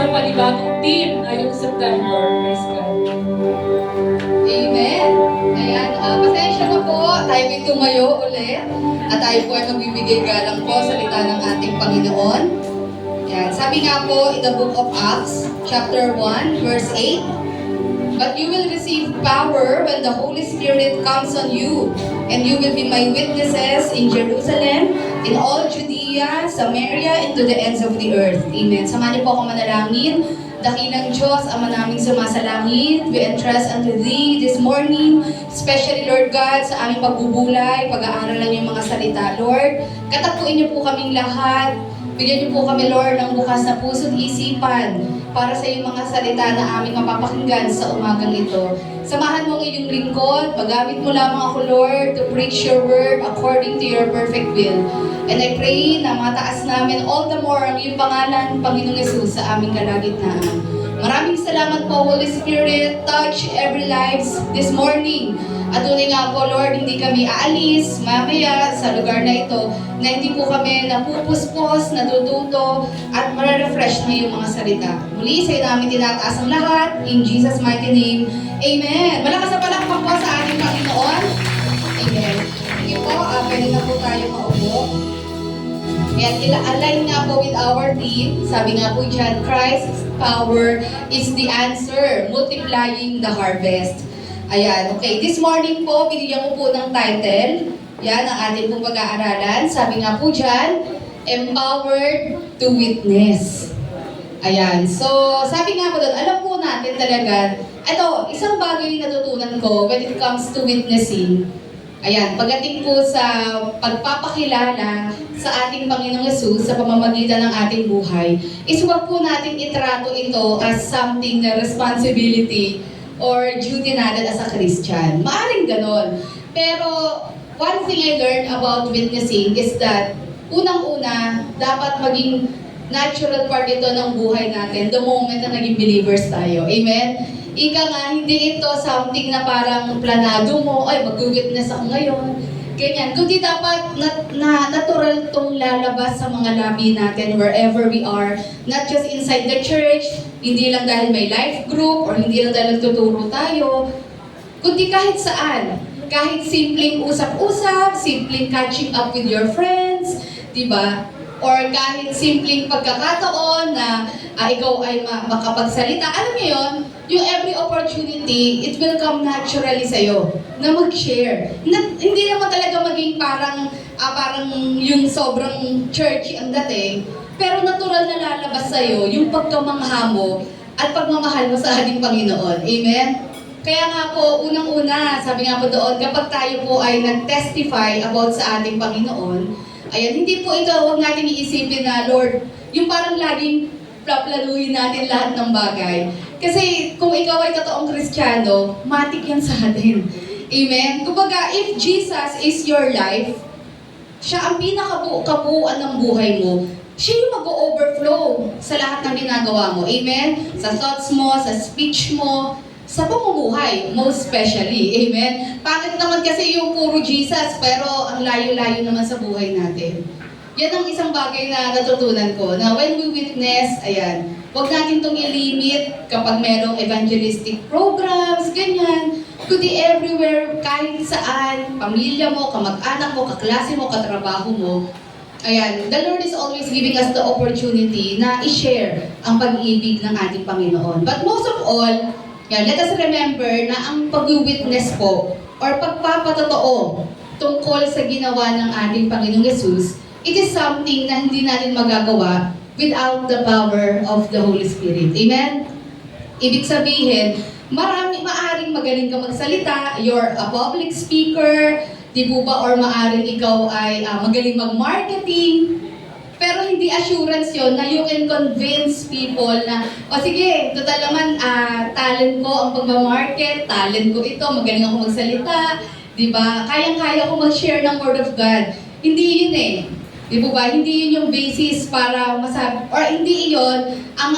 isang panibagong team ngayong September. Praise God. Amen. Ayan, pasensya na po. Tayo ay tumayo ulit. At tayo po ay magbibigay galang po sa salita ng ating Panginoon. Ayan, sabi nga po in the book of Acts, chapter 1, verse 8, "But you will receive power when the Holy Spirit comes on you, and you will be my witnesses in Jerusalem, in all Judea, Samaria, and to the ends of the earth." Amen. Samahan niyo po ako manalangin. Dakilang Diyos, Ama naming sumasalangit, we entrust unto Thee this morning, especially Lord God, sa aming pagbubulay, pag-aaralan yung mga salita. Lord, katapuin niyo po kaming lahat. Bigyan niyo po kami, Lord, ng bukas na puso't isipan para sa iyong mga salita na aming mapapakinggan sa umagang ito. Samahan mo ang iyong lingkod, magamit mo lamang ako, Lord, to preach your word according to your perfect will. And I pray na mataas namin all the more ang iyong pangalan, Panginoong Yesus, sa aming kalagitnaan. Maraming salamat po, Holy Spirit. Touch every lives this morning. At tuloy nga po, Lord, hindi kami aalis mamaya sa lugar na ito, na hindi po kami napupuspos, natututo, at mararefresh na yung mga salita. Muli, sa'yo namin tinataas ang lahat. In Jesus' mighty name, Amen. Malakas na palakpak po sa ating Panginoon. Amen. Sige po, pwede na po tayo maupo. Ayan, align nga po with our theme. Sabi nga po dyan, Christ's power is the answer, multiplying the harvest. Ayan, okay. This morning po, binigyan ko po ng title. Yan, ang ating pong pag-aaralan. Sabi nga po dyan, Empowered to Witness. Ayan, so sabi nga po doon, alam po natin talaga, ito, isang bagay na natutunan ko when it comes to witnessing. Ayan, pagdating po sa pagpapakilala sa ating Panginoong Yesus sa pamamagitan ng ating buhay, is huwag po natin itrato ito as something na responsibility or duty natin as a Christian. Maaring ganon. Pero one thing I learned about witnessing is that unang-una, dapat maging natural part ito ng buhay natin the moment na naging believers tayo. Amen? Ika nga, hindi ito something na parang planado mo, ay mag-witness ako ngayon. Ganyan. Kundi dapat natural itong lalabas sa mga labi natin wherever we are. Not just inside the church, hindi lang dahil may life group, or hindi lang dahil nagtuturo tayo, kundi kahit saan. Kahit simpleng usap-usap, simpleng catching up with your friends, di ba? Or kahit simpleng pagkakataon na ikaw ay makapagsalita. Alam niyo yun, yung every opportunity, it will come naturally sa'yo na mag-share. Hindi naman talaga maging parang yung sobrang churchy ang dating, pero natural na lalabas sa'yo yung pagkamangha mo at pagmamahal mo sa ating Panginoon. Amen? Kaya nga po, unang-una, sabi nga po doon, kapag tayo po ay nag-testify about sa ating Panginoon, ayan, hindi po ito, huwag natin iisipin na, Lord, yung parang laging plaplanuhin natin lahat ng bagay. Kasi kung ikaw ay totoong Kristiyano, matik yan sa atin. Amen? Kumbaga, if Jesus is your life, siya ang pinakabuuan ng buhay mo, siya yung mag-overflow sa lahat ng ginagawa mo. Amen? Sa thoughts mo, sa speech mo, sa pamumuhay, most especially. Amen? Bakit naman kasi yung puro Jesus, pero ang layo-layo naman sa buhay natin. Yan ang isang bagay na natutunan ko, na when we witness, ayan, huwag natin itong i-limit kapag merong evangelistic programs, ganyan. Kundi everywhere, kahit saan, pamilya mo, kamag-anak mo, kaklase mo, katrabaho mo. Ayan, the Lord is always giving us the opportunity na i-share ang pag-ibig ng ating Panginoon. But most of all, yan, let us remember na ang pag-witness po or pagpapatotoo tungkol sa ginawa ng ating Panginoong Yesus, it is something na hindi natin magagawa without the power of the Holy Spirit. Amen? Ibig sabihin, maaring magaling ka magsalita, you're a public speaker, di po ba, or maaring ikaw ay magaling mag-marketing, pero hindi assurance yon na you can convince people na, sige, total naman, talent ko ang pagmamarket, talent ko ito, magaling ako magsalita, di ba? Kayang-kaya ko mag-share ng Word of God. Hindi yun eh. Di po ba? Hindi yun yung basis para masabi, or hindi yun ang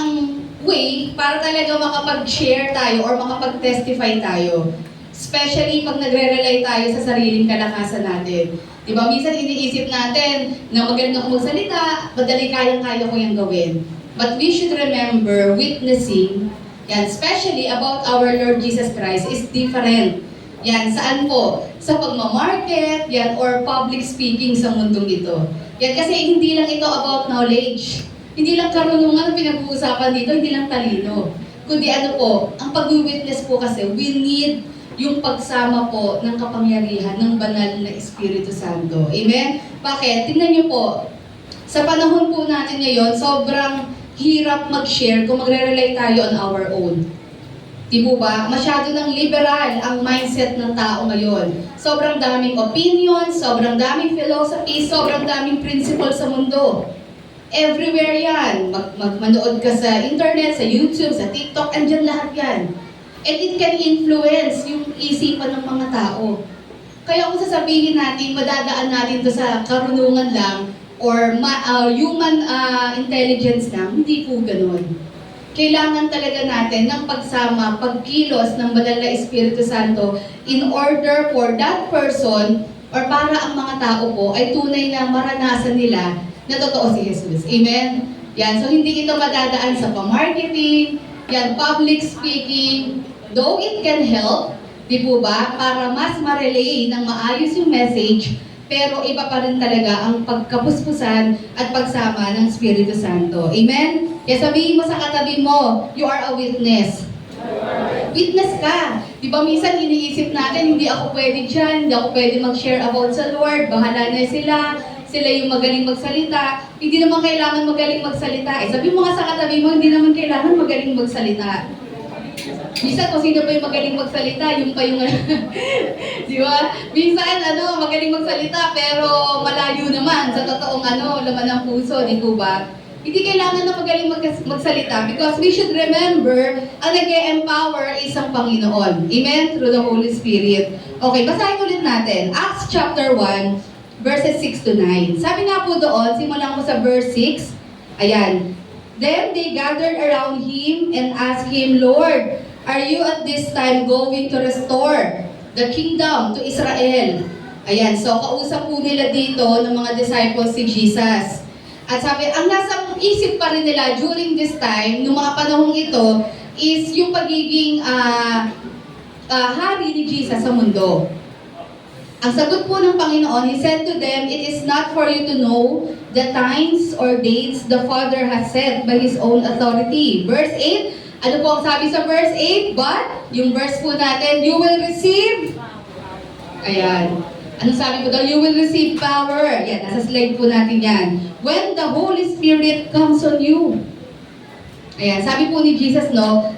way para talaga makapag-share tayo or makapag-testify tayo. Especially pag nagre-rely tayo sa sariling kalakasan natin. Diba, minsan iniisip natin na magaling ako magsalita, madali kayang-kaya ko yung gawin. But we should remember witnessing, yan, especially about our Lord Jesus Christ, is different. Yan, saan po? Sa pagmamarket, yan, or public speaking sa mundong ito. Yan, kasi hindi lang ito about knowledge. Hindi lang karunungan ang pinag-uusapan dito, hindi lang talino. Kundi ano po, ang pag-witness po kasi, we need yung pagsama po ng kapangyarihan ng banal na Espiritu Santo. Amen? Bakit? Tingnan niyo po, sa panahon po natin ngayon, sobrang hirap mag-share kung magre-rely tayo on our own. Di po ba? Masyado ng liberal ang mindset ng tao ngayon. Sobrang daming opinions, sobrang daming philosophy, sobrang daming principles sa mundo. Everywhere yan. Manood ka sa internet, sa YouTube, sa TikTok, andyan lahat yan. And it can influence yung isipan ng mga tao. Kaya kung sasabihin natin, madadaan natin to sa karunungan lang, or human intelligence lang, hindi po ganun. Kailangan talaga natin ng pagsama, pagkilos ng banal na Espiritu Santo in order for that person or para ang mga tao po ay tunay na maranasan nila na totoo si Jesus. Amen? Yan. So, hindi ito madadaan sa pamarketing, yan, public speaking, though it can help, di po ba, para mas ma-relay ng maayos yung message, pero iba pa rin talaga ang pagkapuspusan at pagsama ng Espiritu Santo. Amen? Kaya sabihin mo sa katabi mo, you are a witness. Witness ka. Di ba minsan iniisip natin, hindi ako pwede dyan, hindi ako pwede mag-share about sa Lord, bahala na sila yung magaling magsalita. Hindi naman kailangan magaling magsalita. Sabi mo nga sa katabi mo, hindi naman kailangan magaling magsalita. Minsan kung sino pa yung magaling magsalita, yung pa yung di ba? Minsan magaling magsalita pero malayo naman sa totoong laman ng puso, di po ba? Hindi kailangan na magaling magsalita because we should remember ang nag-e-empower isang Panginoon. Amen? Through the Holy Spirit. Okay, basahin ulit natin. Acts chapter 1, verses 6 to 9. Sabi nga po doon, simulan ko sa verse 6. Ayan. Then they gathered around him and asked him, Lord, are you at this time going to restore the kingdom to Israel? Ayan, so kausap po nila dito ng mga disciples si Jesus. At sabi, ang nasa isip pa rin nila during this time, nung mga panahong ito, is yung pagiging hari ni Jesus sa mundo. Ang sagot po ng Panginoon, He said to them, it is not for you to know the times or dates the Father has set by His own authority. Verse 8, ano po ang sabi sa verse 8? But, yung verse po natin, you will receive. Ayan. Anong sabi po doon? You will receive power. Yan, nasa slide po natin yan. When the Holy Spirit comes on you. Ayan, sabi po ni Jesus,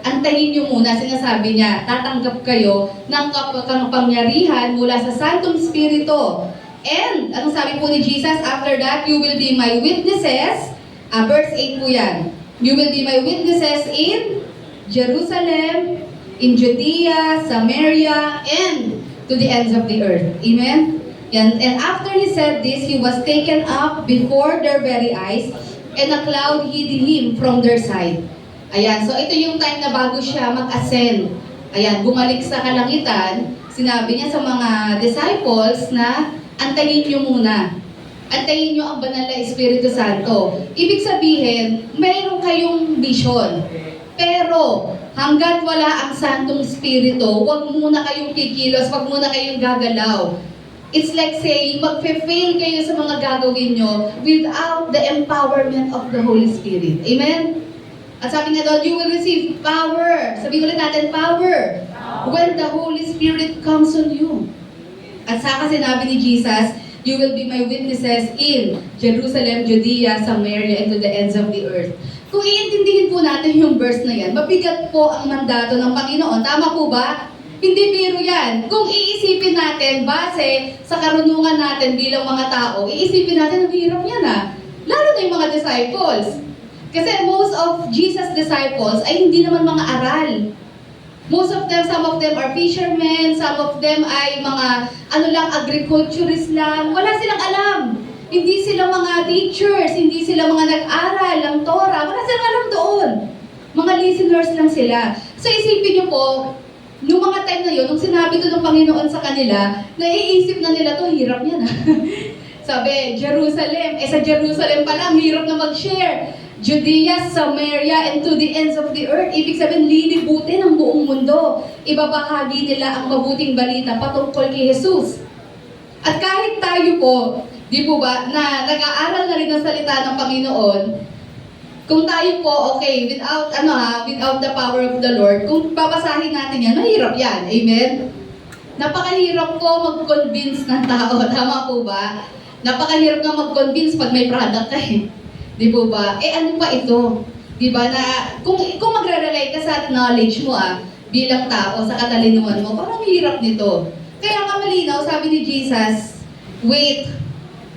antayin nyo muna, sinasabi niya, tatanggap kayo ng kapangyarihan mula sa Santong Espiritu. And, anong sabi po ni Jesus? After that, you will be my witnesses. Verse 8 po yan. You will be my witnesses in Jerusalem, in Judea, Samaria, and to the ends of the earth. Amen? And after He said this, He was taken up before their very eyes, and a cloud hid Him from their sight. Ayan, so ito yung time na bago siya mag-ascend. Ayan, bumalik sa kalangitan, sinabi niya sa mga disciples na antayin niyo muna. Antayin niyo ang banal na Espiritu Santo. Ibig sabihin, mayroon kayong vision. Pero, hanggat wala ang Santong Espiritu, huwag muna kayong kikilos, huwag muna kayong gagalaw. It's like saying, magfe-fail kayo sa mga gagawin nyo without the empowerment of the Holy Spirit. Amen? At sabi nga doon, you will receive power. Sabihin ulit natin, power. When the Holy Spirit comes on you. At saka sinabi ni Jesus, you will be my witnesses in Jerusalem, Judea, Samaria, and to the ends of the earth. Kung iintindihin po natin yung verse na yan, mabigat po ang mandato ng Panginoon. Tama po ba? Hindi biro yan. Kung iisipin natin, base sa karunungan natin bilang mga tao, iisipin natin, ang hirap yan Lalo na yung mga disciples. Kasi most of Jesus' disciples ay hindi naman mga aral. Most of them, some of them are fishermen, some of them ay mga, agriculturist lang. Wala silang alam. Hindi sila mga teachers, hindi sila mga nag-aral ng Torah. Wala silang alam doon. Mga listeners lang sila. So isipin niyo po, nung mga time na yun, nung sinabi to ng Panginoon sa kanila, naiisip na nila to, hirap yan Sabi, Jerusalem. Sa Jerusalem pa lang, hirap na mag-share. Judea, Samaria, and to the ends of the earth. Ibig sabihin, lilibutin ang buong mundo. Ibabahagi nila ang mabuting balita patungkol kay Jesus. At kahit tayo po, di po ba, na nag-aaral na rin ang salita ng Panginoon, kung tayo po, okay, without the power of the Lord, kung babasahin natin yan, mahirap yan. Amen? Napakahirap po mag-convince ng tao. Tama po ba? Napakahirap nga mag-convince pag may product ka eh. Di po ba? Ano pa ito? Di ba na, kung magre-rely ka sa knowledge mo bilang tao, sa katalinuhan mo, parang hirap nito. Kaya nga malinaw, sabi ni Jesus, wait,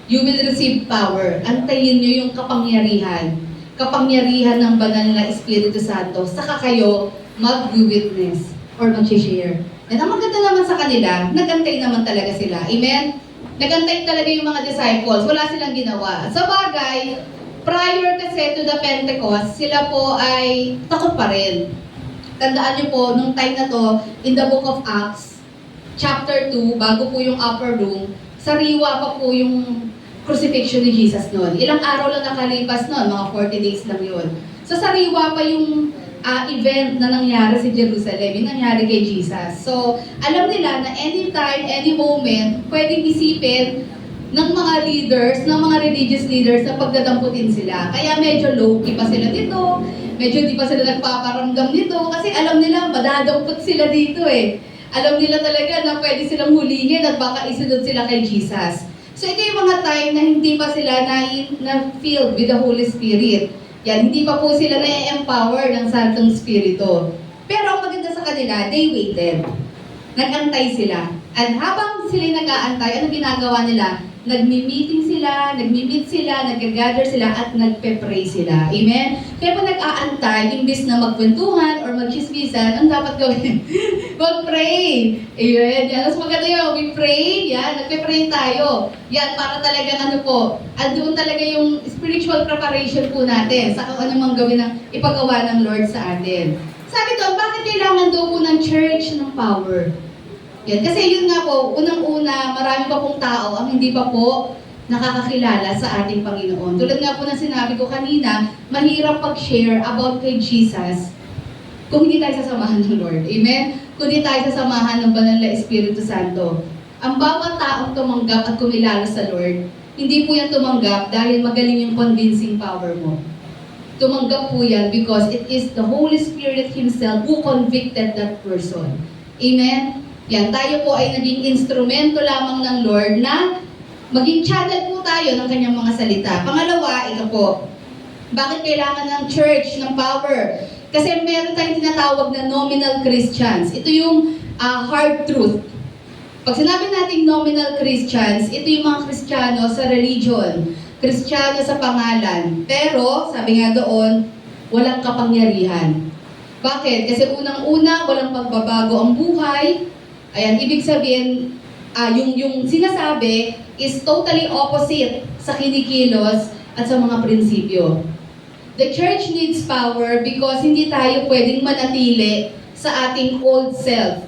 you will receive power. Antayin nyo yung kapangyarihan. Kapangyarihan ng banal na Espiritu Santo. Saka kayo mag-witness or mag-share. And ang maganda naman sa kanila, nagantay naman talaga sila. Amen? Nagantay talaga yung mga disciples. Wala silang ginawa. Sa bagay, prior kasi to the Pentecost, sila po ay takot pa rin. Tandaan niyo po, nung time na to, in the book of Acts, chapter 2, bago po yung upper room, sariwa pa po yung crucifixion ni Jesus noon. Ilang araw lang nakalipas noon, mga 40 days lang yun. So sariwa pa yung event na nangyari sa Jerusalem, yung nangyari kay Jesus. So, alam nila na anytime, any moment, pwedeng isipin ng mga leaders, ng mga religious leaders na pagdadamputin sila. Kaya medyo low-key pa sila dito, medyo di pa sila nagpaparamdam nito, kasi alam nila, madadampot sila dito eh. Alam nila talaga na pwede silang hulihin at baka isunod sila kay Jesus. So ito yung mga time na hindi pa sila na-filled with the Holy Spirit. Yan, hindi pa po sila na-empower ng Santong Spirito. Pero ang maganda sa kanila, they waited. Nag-antay sila. At habang sila nag-aantay, ano ginagawa nila? Nagmi-meeting sila, nagmi-meet sila, nag-gather sila, at nagpe-pray sila. Amen? Kaya po nag-aantay, imbis na magkwentuhan or magchismisan, ang dapat gawin? Mag-pray! Amen? Yan, mas maganda yun, we pray, yan, nagpe-pray tayo. Yan, para talagang ano po, doon talaga yung spiritual preparation po natin sa kung anumang gawin ng ipagawa ng Lord sa atin. Sabi doon, bakit kailangan daw po ng church ng power? Yan. Kasi yun nga po, unang-una, marami pa pong tao ang hindi pa po nakakakilala sa ating Panginoon. Tulad nga po na sinabi ko kanina, mahirap pag-share about kay Jesus kung hindi tayo sasamahan ng Lord. Amen? Kung hindi tayo sasamahan ng Banal na Espiritu Santo. Ang bawat taong tumanggap at kumilala sa Lord, hindi po yan tumanggap dahil magaling yung convincing power mo. Tumanggap po yan because it is the Holy Spirit Himself who convicted that person. Amen? Yan, tayo po ay naging instrumento lamang ng Lord na maging channel po tayo ng kanyang mga salita. Pangalawa, ito po, bakit kailangan ng church, ng power? Kasi meron tayong tinatawag na nominal Christians. Ito yung hard truth. Pag sinabi nating nominal Christians, ito yung mga Kristiyano sa religion, Kristiyano sa pangalan. Pero, sabi nga doon, walang kapangyarihan. Bakit? Kasi unang-una, walang pagbabago ang buhay. Ayan, ibig sabihin, yung sinasabi is totally opposite sa kinikilos at sa mga prinsipyo. The church needs power because hindi tayo pwedeng manatili sa ating old self.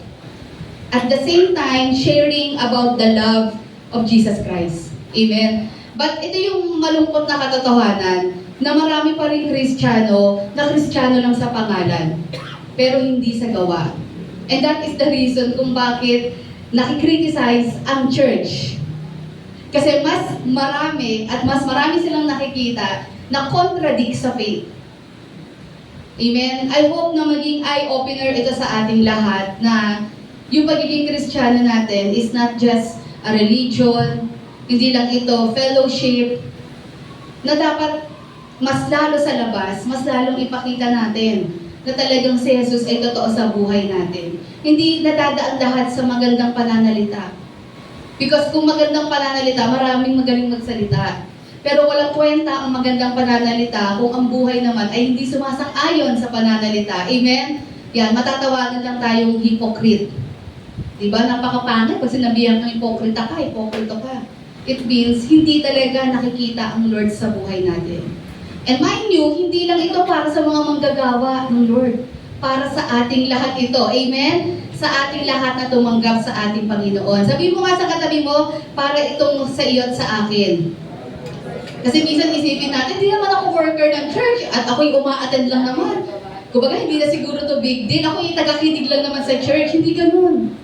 At the same time, sharing about the love of Jesus Christ. Amen? But ito yung malungkot na katotohanan na marami pa rin Kristiyano na Kristiyano lang sa pangalan, pero hindi sa gawa. And that is the reason kung bakit nakikriticize ang church. Kasi mas marami silang nakikita na contradict sa faith. Amen? I hope na maging eye-opener ito sa ating lahat na yung pagiging Kristiyano natin is not just a religion, hindi lang ito fellowship, na dapat mas lalo sa labas, mas lalong ipakita natin na talagang si Jesus ay totoo sa buhay natin. Hindi nadadaan lahat sa magandang pananalita. Because kung magandang pananalita, maraming magaling magsalita. Pero walang kwenta ang magandang pananalita kung ang buhay naman ay hindi sumasang-ayon sa pananalita. Amen? Yan, matatawagan lang tayong hypocrite. Diba? Napakapangit pag sinabihan ng hipokrita ka. It means hindi talaga nakikita ang Lord sa buhay natin. And mind you, hindi lang ito para sa mga manggagawa ng Lord. Para sa ating lahat ito. Amen? Sa ating lahat na tumanggap sa ating Panginoon. Sabi mo nga sa katabi mo, para itong sa iyo at sa akin. Kasi minsan isipin natin, hindi naman ako worker ng church at ako'y uma-attend lang naman. Kumbaga, hindi na siguro to big deal. Ako yung taga-kinig lang naman sa church. Hindi ganun.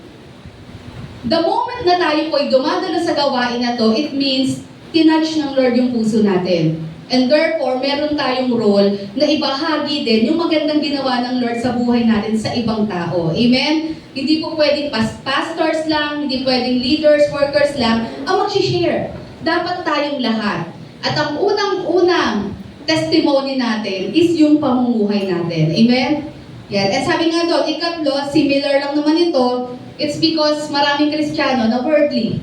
The moment na tayo po'y dumadalo sa gawain na to, it means tinouch ng Lord yung puso natin. And therefore, meron tayong role na ibahagi din yung magandang ginawa ng Lord sa buhay natin sa ibang tao. Amen? Hindi po pwedeng pastors lang, hindi pwedeng leaders, workers lang ang mag-share. Dapat tayong lahat. At ang unang-unang testimony natin is yung pamumuhay natin. Amen? Yan. And sabi nga doon, ikatlo, similar lang naman ito, it's because maraming Kristiyano na worldly.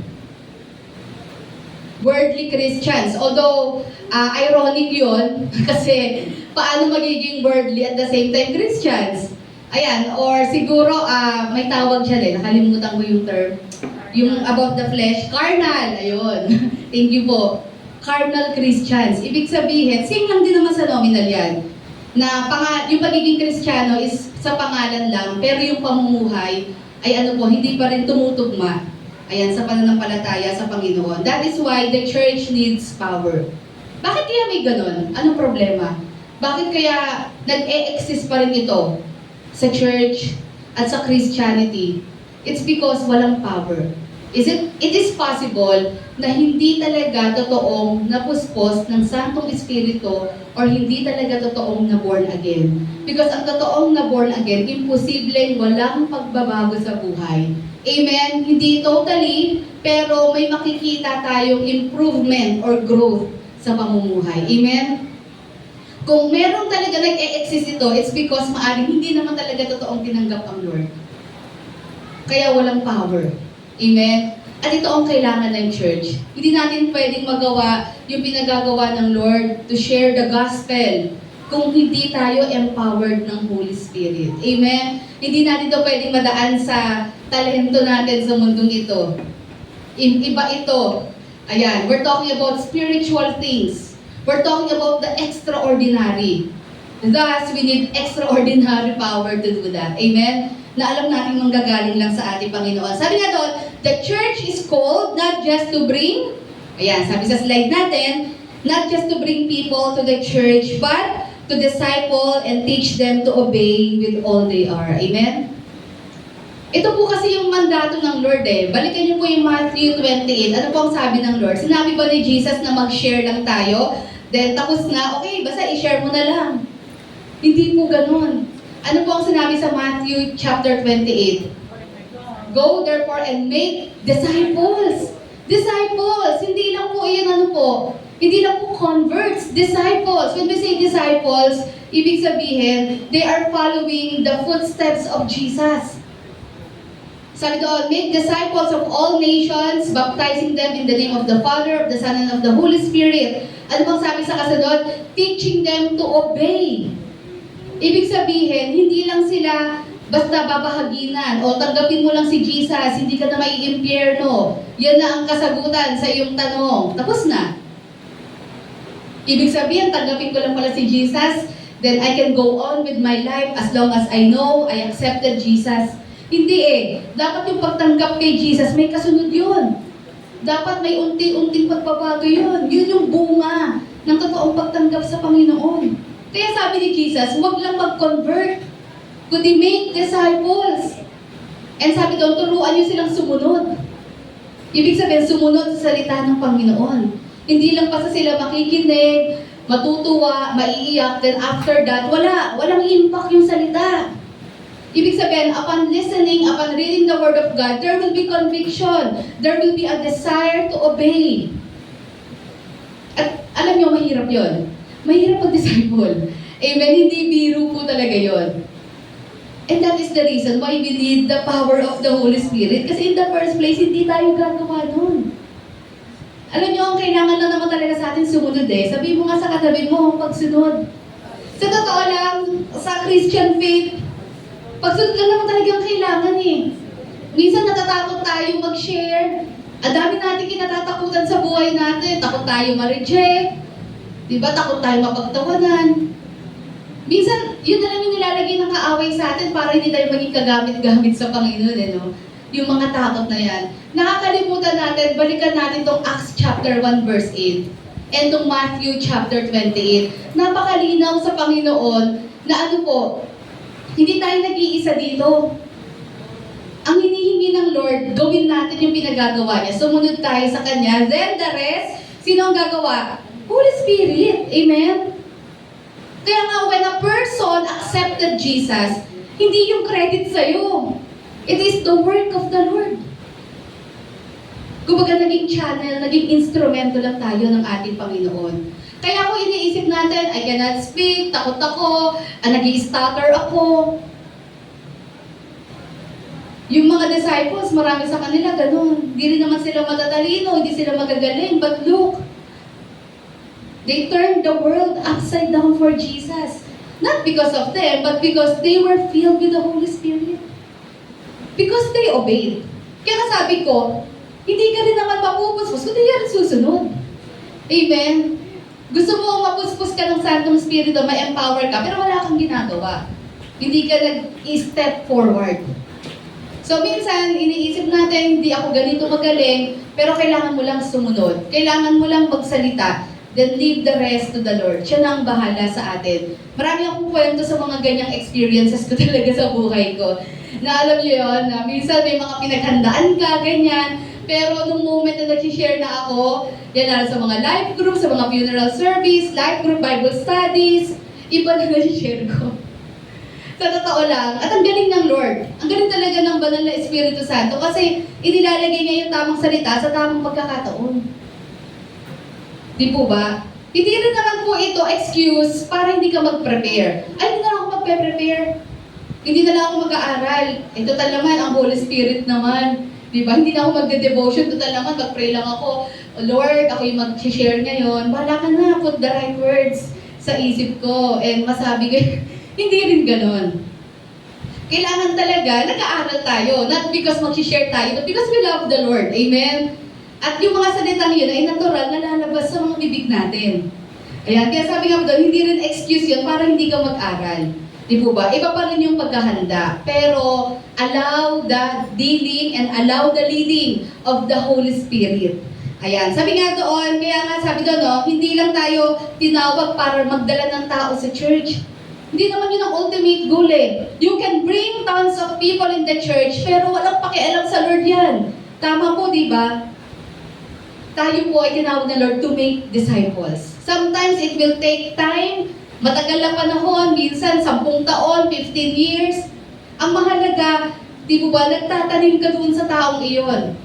Worldly Christians. Although, ironic yun, kasi paano magiging worldly at the same time Christians? Ayan, or siguro, may tawag siya din, nakalimutan ko yung term. Yung about the flesh, carnal, ayun. Thank you po. Carnal Christians. Ibig sabihin, same lang din naman sa nominal yan. Na yung pagiging Kristiyano is sa pangalan lang, pero yung pamumuhay ay hindi pa rin tumutugma. Ayan, sa pananampalataya sa Panginoon. That is why the church needs power. Bakit kaya may ganon? Anong problema? Bakit kaya nag-e-exist pa rin ito sa church at sa Christianity? It's because walang power. It is possible na hindi talaga totoong napuspos ng Santong Espiritu or hindi talaga totoong na born again. Because ang totoong na born again, imposibleng walang pagbabago sa buhay. Amen? Hindi totally, pero may makikita tayong improvement or growth sa pamumuhay. Amen? Kung meron talaga nag-e-exist ito, it's because maaaring hindi naman talaga totoong tinanggap ang Lord. Kaya walang power. Amen? At ito ang kailangan ng church. Hindi natin pwedeng magawa yung pinagagawa ng Lord to share the gospel kung hindi tayo empowered ng Holy Spirit. Amen? Hindi natin ito pwedeng madaan sa talento natin sa mundong ito. Iba ito. Ayan, we're talking about spiritual things. We're talking about the extraordinary. Thus, we need extraordinary power to do that. Amen? Na alam natin manggagaling lang sa ating Panginoon. Sabi nga doon, the church is called not just to bring, ayan, sabi sa slide natin, not just to bring people to the church, but to disciple and teach them to obey with all they are. Amen? Ito po kasi yung mandato ng Lord eh. Balikan niyo po yung Matthew 28. Ano po ang sabi ng Lord? Sinabi ba ni Jesus na mag-share lang tayo? Then tapos na, okay, basta i-share mo na lang. Hindi po ganun. Ano po ang sinabi sa Matthew chapter 28? Go therefore and make disciples. Disciples. Hindi lang po iyan hindi lang po converts. Disciples. When we say disciples, ibig sabihin, they are following the footsteps of Jesus. Sabi doon, make disciples of all nations, baptizing them in the name of the Father, of the Son, and of the Holy Spirit. Ano bang sabi sa kasunod? Teaching them to obey. Ibig sabihin, hindi lang sila basta babahaginan o tanggapin mo lang si Jesus, hindi ka na maiimpyerno. Yan na ang kasagutan sa iyong tanong. Tapos na. Ibig sabihin, tanggapin ko lang pala si Jesus, then I can go on with my life as long as I know I accepted Jesus. Hindi eh. Dapat yung pagtanggap kay Jesus, may kasunod yun. Dapat may unti-unting pagbabago yun. Yun yung bunga ng totoong pagtanggap sa Panginoon. Kaya sabi ni Jesus, huwag lang mag-convert, kundi make disciples. And sabi doon, turuan niyo silang sumunod. Ibig sabihin, sumunod sa salita ng Panginoon. Hindi lang basta sila makikinig, matutuwa, maiiyak, then after that, walang impact yung salita. Ibig sabihin, upon listening, upon reading the Word of God, there will be conviction. There will be a desire to obey. At alam niyo, mahirap yon. Mahirap mag-disciple. Amen? Hindi biro po talaga yon. And that is the reason why we need the power of the Holy Spirit. Kasi in the first place, hindi tayo gagawa nun. Alam niyo, ang kailangan lang naman talaga sa atin sumunod eh. Sabi mo nga sa katabi mo, pagsunod. Sa totoo lang, sa Christian faith, pagsunod lang naman talaga ang kailangan eh. Minsan natatakot tayo mag-share. Ang dami natin kinatatakutan sa buhay natin. Takot tayo ma-reject. Diba? Takot tayo mapagtawanan. Minsan, yun na lang yung nilalagay ng kaaway sa atin para hindi tayo maging kagamit-gamit sa Panginoon, eh, no? Yung mga takot na yan. Nakakalimutan natin, balikan natin tong Acts chapter 1 verse 8. and ng Matthew chapter 28. Napakalinaw sa Panginoon na ano po, hindi tayo nag-iisa dito. Ang hinihingi ng Lord, gawin natin yung pinagagawa niya. Sumunod tayo sa Kanya. Then the rest, sino ang gagawa? Holy Spirit. Amen? Kaya nga, when a person accepted Jesus, hindi yung credit sa'yo. It is the work of the Lord. Kumbaga, naging channel, naging instrumento lang tayo ng ating Panginoon. Kaya kung iniisip natin, I cannot speak, takot ako, nag-i-stutter ako. Yung mga disciples, marami sa kanila ganun. Hindi rin naman sila matatalino, hindi sila magagaling. But look, they turned the world upside down for Jesus. Not because of them, but because they were filled with the Holy Spirit. Because they obeyed. Kaya sabi ko, hindi ka rin naman mapupuspos, kundi ka rin susunod. Amen? Gusto mo mapuspos ka ng Santong Espiritu, may empower ka, pero wala kang ginagawa. Hindi ka nag-step forward. So minsan, iniisip natin, hindi ako ganito magaling, pero kailangan mo lang sumunod. Kailangan mo lang magsalita. Then leave the rest to the Lord. Siya na ang bahala sa atin. Marami akong kwento sa mga ganyang experiences ko talaga sa buhay ko. Na alam niyo yun, na minsan may mga pinaghandaan ka, ganyan. Pero nung moment na nag-share na ako, yan na sa mga life group, sa mga funeral service, life group, Bible studies, iba na nag-share ko. Sa totoo lang, at ang galing ng Lord. Ang galing talaga ng banal na Espiritu Santo kasi inilalagay niya yung tamang salita sa tamang pagkakataon. Di po ba? Hindi rin naman po ito excuse para hindi ka mag-prepare. Ay, hindi na lang ako magpe-prepare. Hindi na lang ako mag-aaral. Eh, total naman, ang Holy Spirit naman. Di ba? Hindi na ako mag-devotion. Total naman, mag-pray lang ako. Oh, Lord, ako yung mag-share ngayon. Bahala ka na, put the right words sa isip ko. And masabi ko, hindi rin ganon. Kailangan talaga, nag-aaral tayo. Not because mag-share tayo, but because we love the Lord. Amen? At yung mga salitang yun ay natural na lalabas sa mga bibig natin. Ayan, kaya sabi nga mo doon, hindi rin excuse yun para hindi ka mag-aral. Di po ba? Iba pa rin yung paghahanda. Pero, allow the dealing and allow the leading of the Holy Spirit. Ayan, sabi nga doon, kaya nga sabi doon, no, hindi lang tayo tinawag para magdala ng tao sa church. Hindi naman yun ang ultimate goal eh. You can bring tons of people in the church, pero walang pakialam sa Lord yan. Tama po, di ba? Tayo po ay tinawag ng Lord to make disciples. Sometimes it will take time, matagal na panahon, minsan 10 taon, 15 years. Ang mahalaga, di po ba, nagtatanim ka doon sa taong iyon.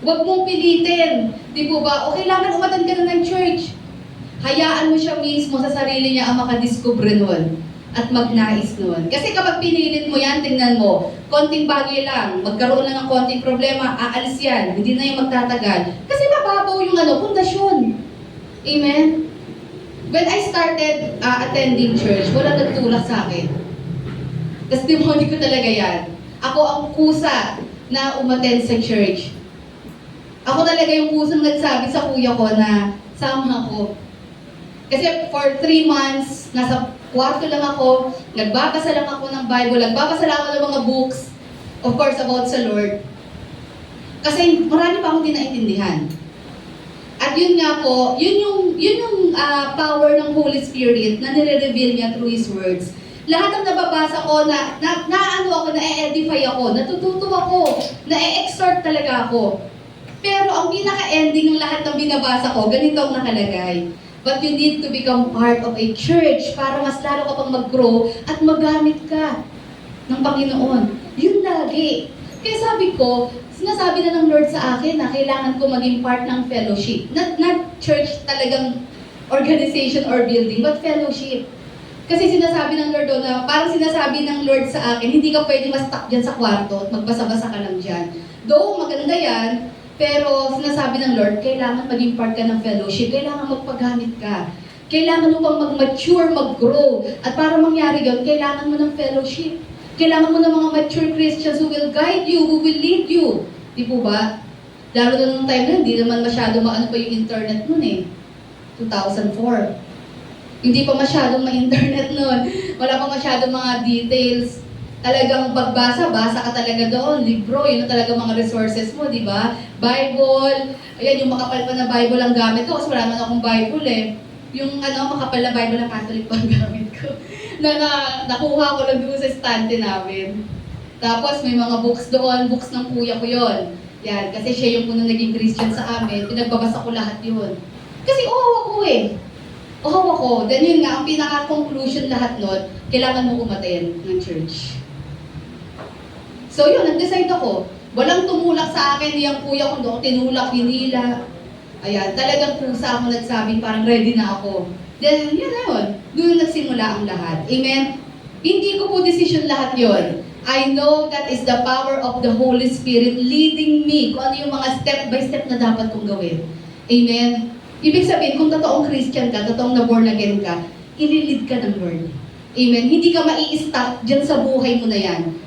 Huwag mong pilitin. Di po ba, o kailangan umatan ka na ng church. Hayaan mo siya mismo sa sarili niya ang makadiskubre nun at magnais nun. Kasi kapag pinilit mo yan, tingnan mo, konting bagay lang, magkaroon lang ng konting problema, aalis yan, hindi na yung magtatagal. Kasi mababaw yung pundasyon. Amen? When I started attending church, wala nagtulak sa akin. Testimony ko talaga yan. Ako ang kusa na umattend sa church. Ako talaga yung kusang nagsabi sa kuya ko na sama ko. Kasi for 3 months, nasa kwarto lang ako, nagbabasa lang ako ng Bible, nagbabasa lang ako ng mga books, of course, about sa Lord. Kasi marami pa akong dinaintindihan. At yun nga po, yun yung power ng Holy Spirit na nire-reveal niya through His words. Lahat ng nababasa ko, na-edify ako, natututo ako, na-exhort talaga ako. Pero ang pinaka-ending ng lahat ng binabasa ko, ganito ang nakalagay. But you need to become part of a church para mas lalo ka pang mag-grow at magamit ka ng Panginoon. Yun lagi. Kaya sabi ko, sinasabi na ng Lord sa akin na kailangan ko maging part ng fellowship. Not church talagang organization or building, but fellowship. Kasi sinasabi ng Lord doon na, parang sinasabi ng Lord sa akin, hindi ka pwede ma-stuck dyan sa kwarto at magbasa-basa ka lang dyan. Though maganda yan, pero sinasabi ng Lord, kailangan maging part ka ng fellowship, kailangan magpagamit ka. Kailangan mo pang mag-mature, mag-grow. At para mangyari yun, kailangan mo ng fellowship. Kailangan mo ng mga mature Christians who will guide you, who will lead you. Di po ba? Lalo na nung time na, hindi naman masyado maano pa yung internet nun eh. 2004. Hindi pa masyadong ma-internet nun. Wala pa masyadong mga details. talagang pagbasa, basa ka talaga doon, libro, yun na talaga mga resources mo, di ba? Bible, ayan, yung makapal pa na Bible ang gamit ko, kasi wala man akong Bible eh. Yung makapal na Bible ng Catholic pa ang gamit ko. Nakuha ko lang doon sa estante namin. Tapos may mga books doon, books ng kuya ko yon. Yan, kasi siya yung unang naging Christian sa amin, pinagbabasa ko lahat yun. Kasi ako eh. Ako. Then yun nga, ang pinaka-conclusion lahat nun, kailangan mo umattend ng church. So yun, nag-decide ako. Walang tumulak sa akin, yung kuya ko doon, tinulak, hinila. Ayan, talagang pusa ako nagsabing parang ready na ako. Then yun na yun, doon nagsimula ang lahat. Amen? Hindi ko po decision lahat yun. I know that is the power of the Holy Spirit leading me kung ano yung mga step by step na dapat kong gawin. Amen? Ibig sabihin, kung totoong Christian ka, totoong na born again ka, ililid ka ng Lord. Amen? Hindi ka mai-stop dyan sa buhay mo na yan.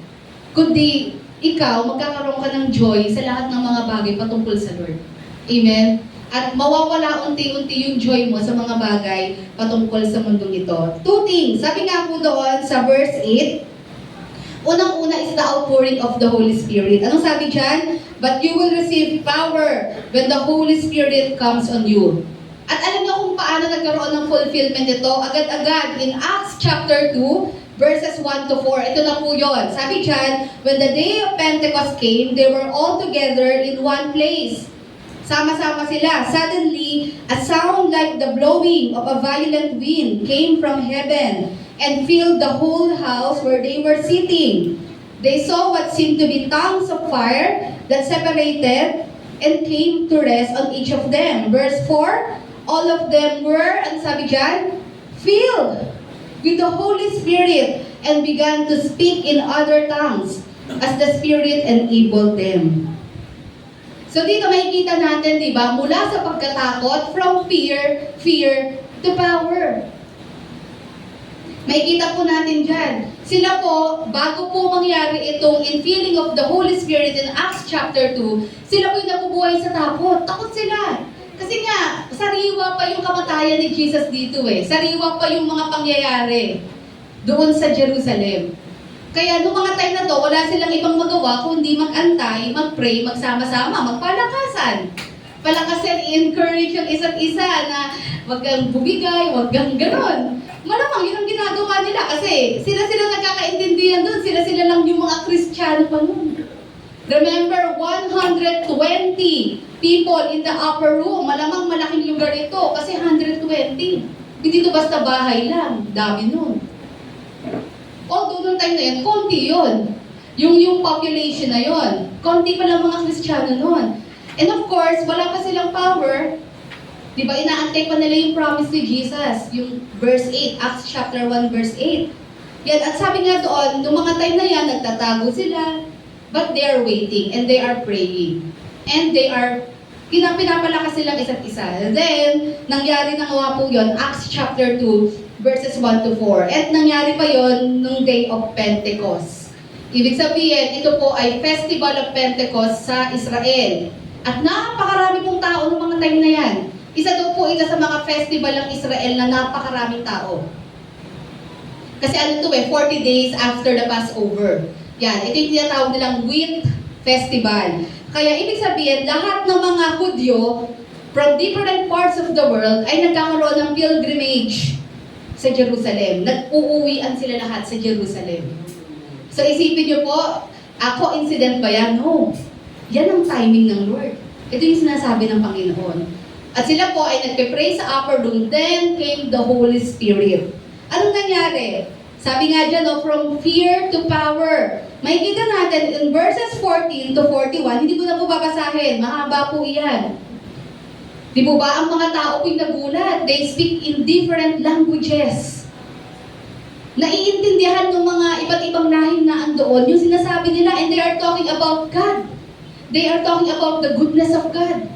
Kundi, ikaw, magkakaroon ka ng joy sa lahat ng mga bagay patungkol sa Lord. Amen? At mawawala unti-unti yung joy mo sa mga bagay patungkol sa mundong ito. Two things. Sabi nga po doon sa verse 8, unang-una is the outpouring of the Holy Spirit. Anong sabi dyan? But you will receive power when the Holy Spirit comes on you. At alam niyo kung paano nagkaroon ng fulfillment ito? Agad-agad in Acts chapter 2, verses 1 to 4. Ito na po yun. Sabi dyan, when the day of Pentecost came, they were all together in one place. Sama-sama sila. Suddenly, a sound like the blowing of a violent wind came from heaven and filled the whole house where they were sitting. They saw what seemed to be tongues of fire that separated and came to rest on each of them. Verse 4, all of them were, ang sabi dyan, filled with the Holy Spirit and began to speak in other tongues as the Spirit enabled them. So dito makikita natin, di ba, mula sa pagkatakot, from fear to power. Makikita po natin dyan. Sila po, bago po mangyari itong infilling of the Holy Spirit in Acts chapter 2, sila po yung nabubuhay sa takot. Takot sila. Kasi nga, sariwa pa yung kamatayan ni Jesus dito eh. Sariwa pa yung mga pangyayari doon sa Jerusalem. Kaya noong mga time na to, wala silang ibang magawa kundi mag-antay, mag-pray, magsama-sama, magpalakasan. Palakasin, encourage yung isa't isa na wag kang bumigay, wag kang ganon. Malamang yun ang ginagawa nila kasi sila nagkakaintindihan doon, sila lang yung mga Kristiyano pa noon. Remember, 120 people in the upper room. Malamang malaking lugar ito kasi 120. Hindi ito basta bahay lang, dami nun. Although noong time na yan, konti yun. Yung population na yun. Konti pa lang mga Kristiyano nun. And of course, wala pa silang power. Di ba, inaantay pa nila yung promise ni Jesus. Yung verse 8, Acts chapter 1, verse 8. Yan, at sabi nga doon, noong mga time na yan, nagtatago sila. But they are waiting and they are praying. And they are, pinapalakas silang isa't isa. And then, nangyari na nga po yun, Acts chapter 2, verses 1 to 4. At nangyari pa yon nung day of Pentecost. Ibig sabihin, ito po ay Festival of Pentecost sa Israel. At napakarami pong tao ng mga time na yan. Isa daw po ito sa mga festival ng Israel na napakaraming tao. Kasi ano to 40 days after the Passover. Yan, ito yung tinatawag nilang Wheat Festival. Kaya ibig sabihin, lahat ng mga Hudyo from different parts of the world ay nagkakaroon ng pilgrimage sa Jerusalem. Nag-uuwian sila lahat sa Jerusalem. So isipin niyo po, coincident ba yan? No. Yan ang timing ng Lord. Ito yung sinasabi ng Panginoon. At sila po ay nagpe-pray sa upper room, then came the Holy Spirit. Anong nangyari? Sabi nga dyan, from fear to power. Makikita natin in verses 14 to 41, hindi ko na po babasahin, mahaba po iyan. Di po ba, ang mga tao po'y nagulat. They speak in different languages. Naiintindihan ng mga iba't ibang lahing na andoon yung sinasabi nila, and they are talking about God. They are talking about the goodness of God.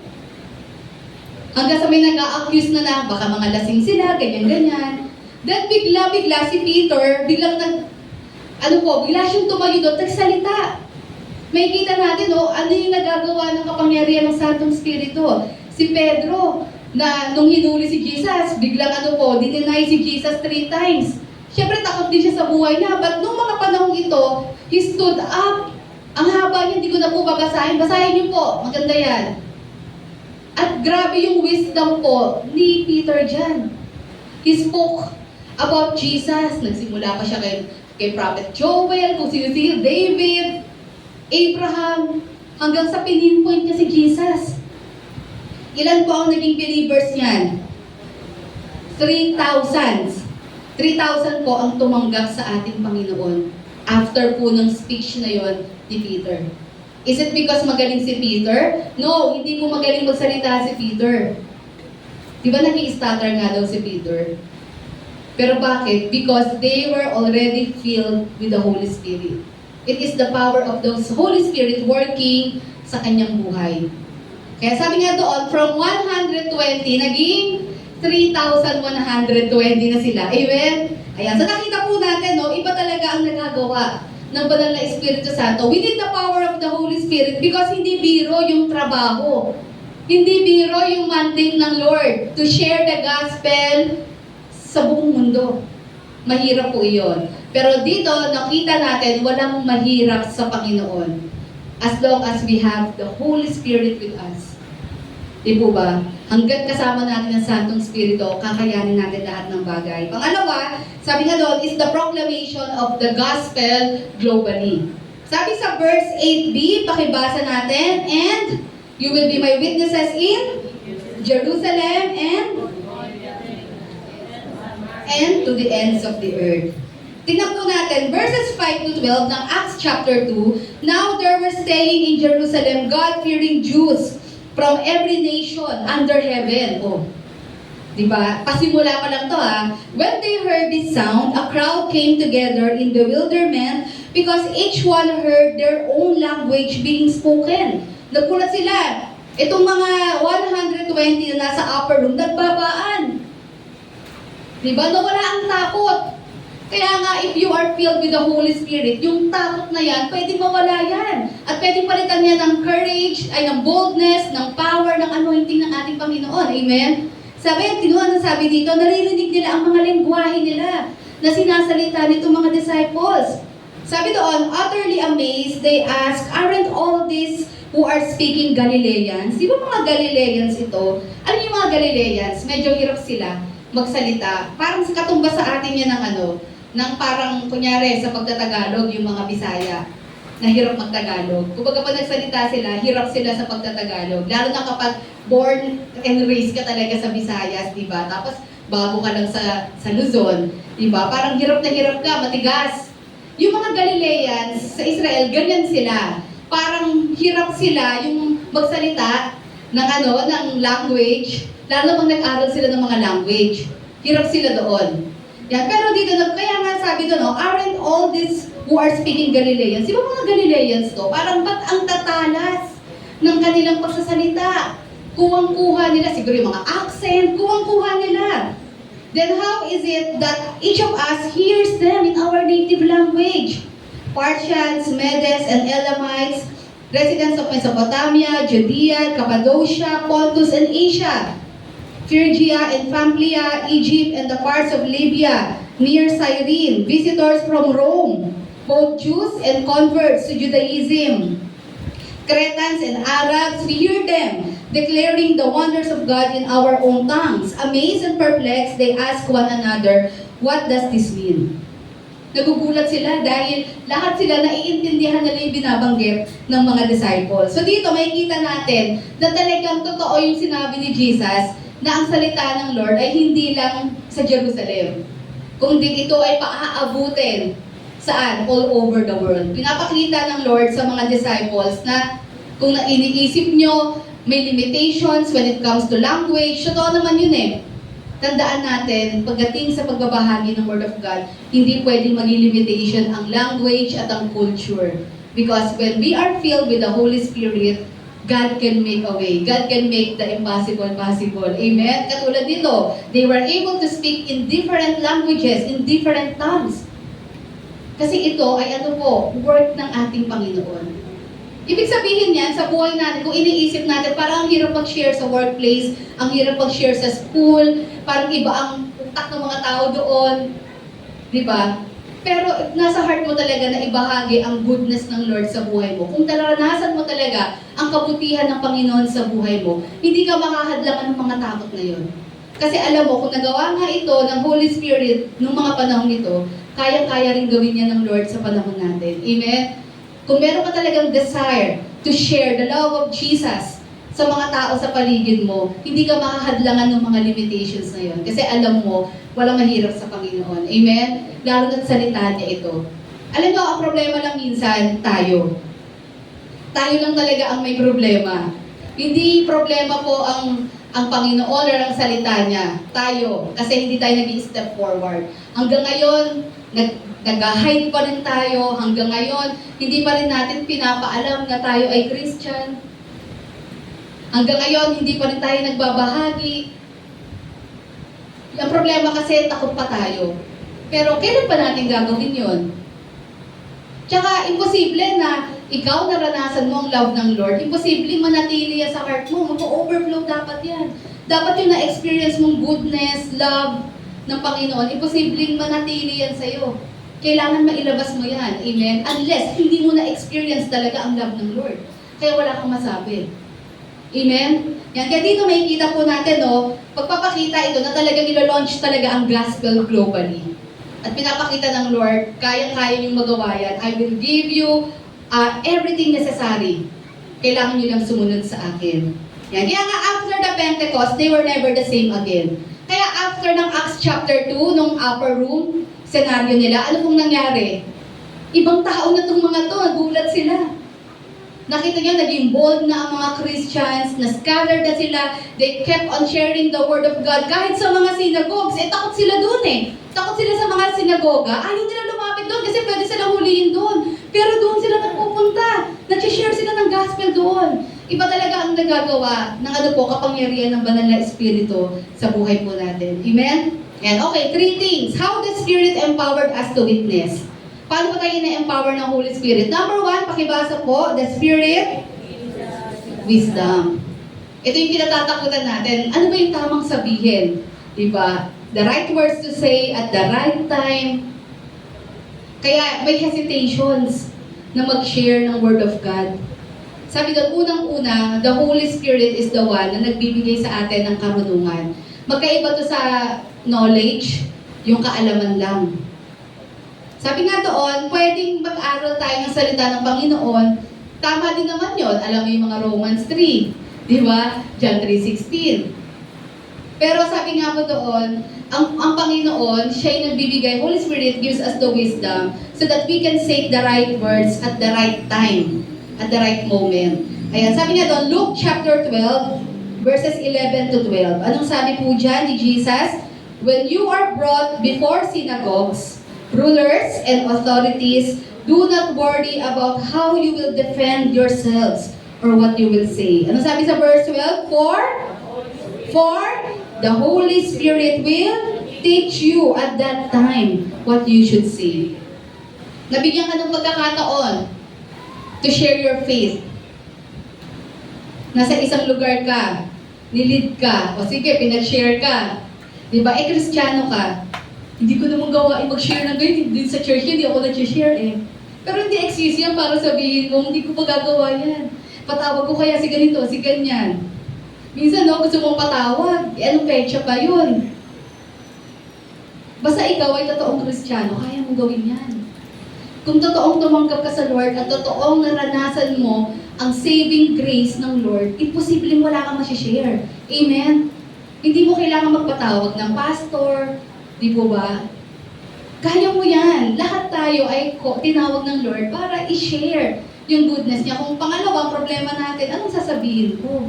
Hanggang sa may nag-a-accuse na baka mga lasing sila, ganyan-ganyan. Then bigla-bigla si Peter, bigla siyang tumayo doon, nagsalita. May kita natin, ano yung nagagawa ng kapangyarihan ng Santong Espiritu. Si Pedro, na nung hinuli si Jesus, biglang dineny si Jesus 3 times. Siyempre takot din siya sa buhay niya, but nung mga panahon ito, he stood up. Ang haba niya, hindi ko na po babasahin. Basahin niyo po, maganda yan. At grabe yung wisdom po ni Peter dyan. He spoke about Jesus. Nagsimula pa siya kay Prophet Joel, kung sino-sino, David, Abraham, hanggang sa pinpoint niya si Jesus. Ilan po ang naging believers niyan? 3,000. 3,000 po ang tumanggap sa ating Panginoon after po ng speech na yon ni Peter. Is it because magaling si Peter? No, hindi po magaling magsalita si Peter. Di ba nag-i-stutter nga daw si Peter? Pero bakit? Because they were already filled with the Holy Spirit. It is the power of the Holy Spirit working sa kanyang buhay. Kaya sabi nga doon, from 120, naging 3,120 na sila. Amen? Ayan. So nakita po natin, no, iba talaga ang nagagawa ng banal na Espiritu Santo. We need the power of the Holy Spirit because hindi biro yung trabaho. Hindi biro yung mandate ng Lord to share the gospel sa buong mundo. Mahirap po iyon. Pero dito, nakita natin, walang mahirap sa Panginoon as long as we have the Holy Spirit with us. Di po ba? Hanggat kasama natin ang Santong Espiritu, kakayanin natin lahat ng bagay. Pangalawa, sabi nga doon, is the proclamation of the gospel globally. Sabi sa verse 8b, pakibasa natin, and you will be my witnesses in Jerusalem and to the ends of the earth. Tingnan po natin, verses 5 to 12 ng Acts chapter 2, now there were staying in Jerusalem God-fearing Jews from every nation under heaven. Oh, diba? Pasimula pa lang to ha. When they heard this sound, a crowd came together in the wilderness because each one heard their own language being spoken. Nagkulat sila. Itong mga 120 na nasa upper room, nagbabaan. Diba? Nawala ang takot. Kaya nga, if you are filled with the Holy Spirit, yung takot na yan, pwedeng mawala yan. At pwedeng palitan yan ng courage, ay ng boldness, ng power, ng anointing ng ating Panginoon. Amen? Sabi dito, naririnig nila ang mga lengguwahe nila na sinasalita nito mga disciples. Sabi doon, utterly amazed, they ask, aren't all these who are speaking Galileans? Di ba mga Galileans ito? Ano yung mga Galileans? Medyo hirap sila magsalita. Parang katumbas sa atin yan ng parang, kunyari, sa pagtatagalog, yung mga Bisaya, na hirap magtagalog. Kumbaga pag nagsalita sila, hirap sila sa pagtatagalog. Lalo na kapag born and raised ka talaga sa Visayas, di ba? Tapos, bago ka lang sa Luzon, di ba? Parang hirap na hirap ka, matigas. Yung mga Galileans sa Israel, ganyan sila. Parang hirap sila yung magsalita ng language, lalo pag nag-aral sila ng mga language. Hirap sila doon. Yan. Pero dito, kaya nga sabi doon, aren't all these who are speaking Galileans? Di ba mga Galileans to? Parang ba't ang tatalas ng kanilang pagsasalita? Kuwang-kuha nila, siguro yung mga accent, kuwang-kuha nila. Then how is it that each of us hears them in our native language? Parthians, Medes, and Elamites, residents of Mesopotamia, Judea, Cappadocia, Pontus, and Asia, Phrygia and Pamphylia, Egypt, and the parts of Libya, near Cyrene, visitors from Rome, both Jews and converts to Judaism, Cretans and Arabs, we hear them declaring the wonders of God in our own tongues. Amazed and perplexed, they ask one another, what does this mean? Nagugulat sila dahil lahat sila naiintindihan nila yung binabanggit ng mga disciples. So dito, makikita natin na talagang totoo yung sinabi ni Jesus na ang salita ng Lord ay hindi lang sa Jerusalem, kundi ito ay paaabutin saan? All over the world. Pinapakita ng Lord sa mga disciples na kung iniisip nyo may limitations when it comes to language, totoo naman yun eh. Tandaan natin, pagdating sa pagbabahagi ng Word of God, hindi pwedeng maging limitation ang language at ang culture. Because when we are filled with the Holy Spirit, God can make a way. God can make the impossible possible. Amen? Katulad dito, they were able to speak in different languages, in different tongues. Kasi ito ay work ng ating Panginoon. Ibig sabihin yan, sa buhay natin, kung iniisip natin, parang ang hirap mag-share sa workplace, ang hirap mag-share sa school, parang iba ang utak ng mga tao doon. Di ba? Pero nasa heart mo talaga na ibahagi ang goodness ng Lord sa buhay mo. Kung naranasan mo talaga ang kabutihan ng Panginoon sa buhay mo, hindi ka makahadlangan ng mga takot na yon. Kasi alam mo, kung nagawa nga ito ng Holy Spirit nung mga panahon ito, kayang-kaya rin gawin niya ng Lord sa panahon natin. Amen? Kung meron ka talagang desire to share the love of Jesus sa mga tao sa paligid mo, hindi ka makahadlangan ng mga limitations na yon. Kasi alam mo, walang mahirap sa Panginoon. Amen? Lalo na't salita niya ito. Alam mo, ang problema lang minsan, tayo. Tayo lang talaga ang may problema. Hindi problema po ang Panginoon or ang salita niya. Tayo. Kasi hindi tayo nag-i-step forward. Hanggang ngayon, nag-hide pa rin tayo. Hanggang ngayon, hindi pa rin natin pinapaalam na tayo ay Christian. Hanggang ngayon, hindi pa rin tayo nagbabahagi. Ang problema kasi, takot pa tayo. Pero kailan pa natin gagawin yon? Tsaka, imposible na ikaw naranasan mo ang love ng Lord. Imposible manatili yan sa heart mo. Mag-overflow dapat yan. Dapat yung na-experience mong goodness, love ng Panginoon, imposible manatili yan sa'yo. Kailangan mailabas mo yan. Amen? Unless hindi mo na-experience talaga ang love ng Lord. Kaya wala kang masabi. Amen? Yan. Kaya dito makikita po natin, pagpapakita ito na talagang ilo-launch talaga ang gospel globally. At pinapakita ng Lord, kayang-kaya yung magawa yan. I will give you everything necessary. Kailangan nyo lang sumunod sa akin. Yan. Kaya nga after the Pentecost, they were never the same again. Kaya after ng Acts chapter 2, nung upper room, senaryo nila, ano pong nangyari? Ibang tao na itong mga to, nagulat sila. Nakita niyo, naging bold na ang mga Christians, na-scattered na sila, they kept on sharing the word of God. Kahit sa mga synagogues, takot sila dun Takot sila sa mga sinagoga, ayaw nila lumapit doon kasi pwede silang huliin doon. Pero doon sila nagpupunta, nag-share sila ng gospel doon. Iba talaga ang nagagawa ng kapangyarihan ng banal na Espiritu sa buhay po natin. Amen? And okay, 3 things. How the Spirit empowered us to witness. Paano po tayo na-empower ng Holy Spirit? Number 1, pakibasa po, the Spirit, wisdom. Ito yung kinatatakutan natin. Ano ba yung tamang sabihin? Diba? The right words to say at the right time. Kaya may hesitations na mag-share ng Word of God. Sabi doon, unang-una, the Holy Spirit is the one na nagbibigay sa atin ng karunungan. Magkaiba to sa knowledge, yung kaalaman lang. Sabi nga doon, pwedeng mag-aral tayo ng salita ng Panginoon. Tama din naman yon. Alam mo yung mga Romans 3. Di ba? John 3:16. Pero sabi nga po doon, ang Panginoon, siya yung nagbibigay. Holy Spirit gives us the wisdom so that we can say the right words at the right time, at the right moment. Ayan, sabi nga doon, Luke chapter 12, verses 11 to 12. Anong sabi po dyan ni Jesus? When you are brought before synagogues, rulers and authorities, do not worry about how you will defend yourselves or what you will say. Ano sabi sa verse 12? For the Holy Spirit will teach you at that time what you should say. Nabigyan ka ng pagkakataon to share your faith. Nasa isang lugar ka, nilid ka, o sige, pinag-share ka. Diba? Kristiyano ka. Hindi ko naman gawain mag-share ng ganyan. Din sa church, hindi ako nag-share Pero hindi excuse yan para sabihin mo, hindi ko pa gagawa yan. Patawag ko kaya si ganito, si ganyan. Minsan, gusto mong patawag. Anong petsa pa yun? Basta ikaw ay totoong Kristiyano, kaya mong gawin yan. Kung totoong tumanggap ka sa Lord at totoong naranasan mo ang saving grace ng Lord, imposibleng wala kang masishare. Amen? Hindi mo kailangan magpatawag ng pastor, di po ba? Kaya mo yan. Lahat tayo ay tinawag ng Lord para i-share yung goodness niya. Kung pangalawa, problema natin, anong sasabihin ko?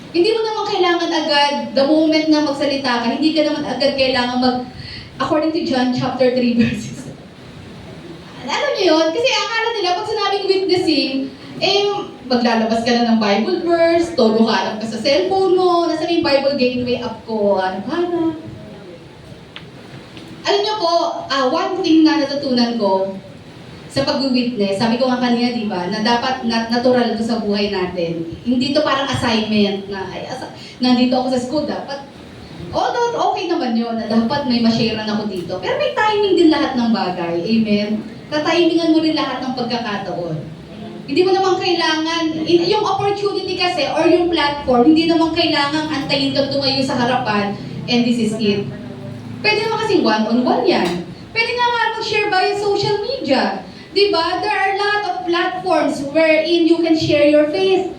Hindi mo naman kailangan agad, the moment na magsalita ka, hindi ka naman agad kailangan according to John chapter 3 verses. Alam niyo yun? Kasi akala nila, pag sinabing witnessing, maglalabas ka na ng Bible verse, todo hanap ka sa cellphone mo, nasa yung Bible Gateway app ko, hanap. Alam niyo po, one thing na natutunan ko sa pag-witness, sabi ko nga kanina, di ba, na dapat natural to sa buhay natin. Hindi to parang assignment na, nandito ako sa school, dapat Although okay naman yun, na dapat may ma-sharean ako dito. Pero may timing din lahat ng bagay. Amen? Tatimingan mo rin lahat ng pagkakataon. Hindi mo naman kailangan, yung opportunity kasi or yung platform, hindi naman kailangan antayin kang tumayo sa harapan and this is it. Pwede naman kasing one-on-one yan. Pwede nga mag-share via social media. Diba? There are a lot of platforms wherein you can share your faith.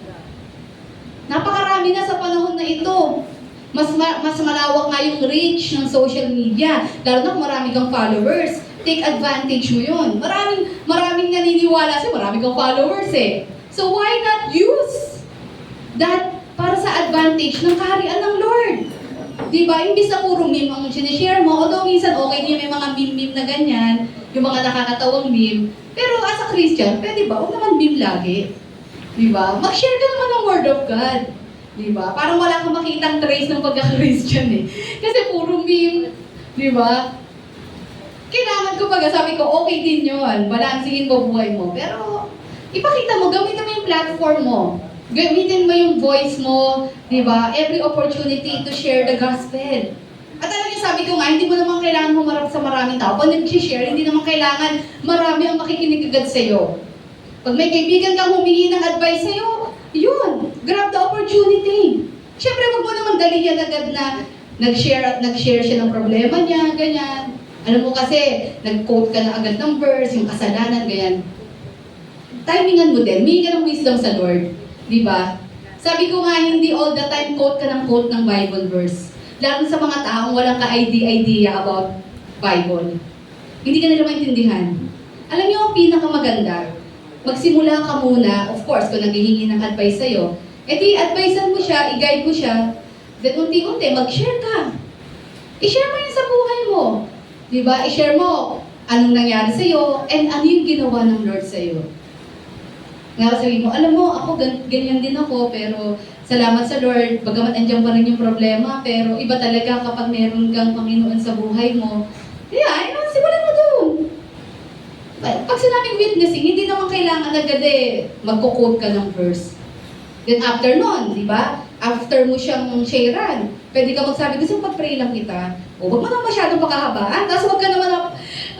Napakarami na sa panahon na ito. Mas malawak nga yung reach ng social media. Lalo na kung marami kang followers. Take advantage mo yun. Maraming naniniwala sa'yo, marami kang followers eh. So why not use that para sa advantage ng kaharian ng Lord? Diba? Imbis na puro meme ang sinishare mo, although minsan okay din may mga meme-meme na ganyan, yung mga nakakatawang meme. Pero as a Christian, pwede ba? Huwag naman meme lagi. Diba? Mag-share ka naman ng Word of God. Diba? Parang wala kang makitang trace ng pagka-Christian eh. Kasi puro meme. Diba? Kailangan ko sabi ko, okay din yun. Balansihin mo buhay mo. Pero, ipakita mo, gamitin mo yung platform mo. Gamitin mo yung voice mo, di ba? Every opportunity to share the gospel. At alam niyo, sabi ko nga, hindi mo naman kailangan humarap sa maraming tao. Pag nag-share, hindi naman kailangan marami ang makikinig agad sa'yo. Pag may kaibigan kang humingi ng advice sa'yo, yun, grab the opportunity. Siyempre, wag mo naman dalihan agad na nag-share siya ng problema niya, ganyan. Alam mo kasi, nag-quote ka na agad ng verse, yung kasalanan, ganyan. Timingan mo din, may ka ng wisdom sa Lord. Diba? Sabi ko nga, hindi all the time quote ka ng Bible verse. Lalo sa mga taong walang ka-idea about Bible. Hindi ka nila maintindihan. Alam niyo ang pinakamaganda? Magsimula ka muna, of course, kung naghihingi ng advice sa'yo, edi advisean mo siya, i-guide mo siya, then unti-unti, mag-share ka. I-share mo yun sa buhay mo. Diba? I-share mo anong nangyari sa'yo, and ano yung ginawa ng Lord sa'yo. Nga sabihin mo, alam mo, ako ganyan din ako, pero salamat sa Lord, bagamat andyan pa rin yung problema, pero iba talaga kapag meron kang Panginoon sa buhay mo. Kaya, simulan mo doon. Pag sinabing witnessing, hindi naman kailangan agad magko-quote ka ng verse. Then after nun, di ba? After mo siyang sharean, pwede ka magsabi, gusto mo pag-pray lang kita. O, wag mo naman masyadong pakahabaan. Tapos wag ka naman,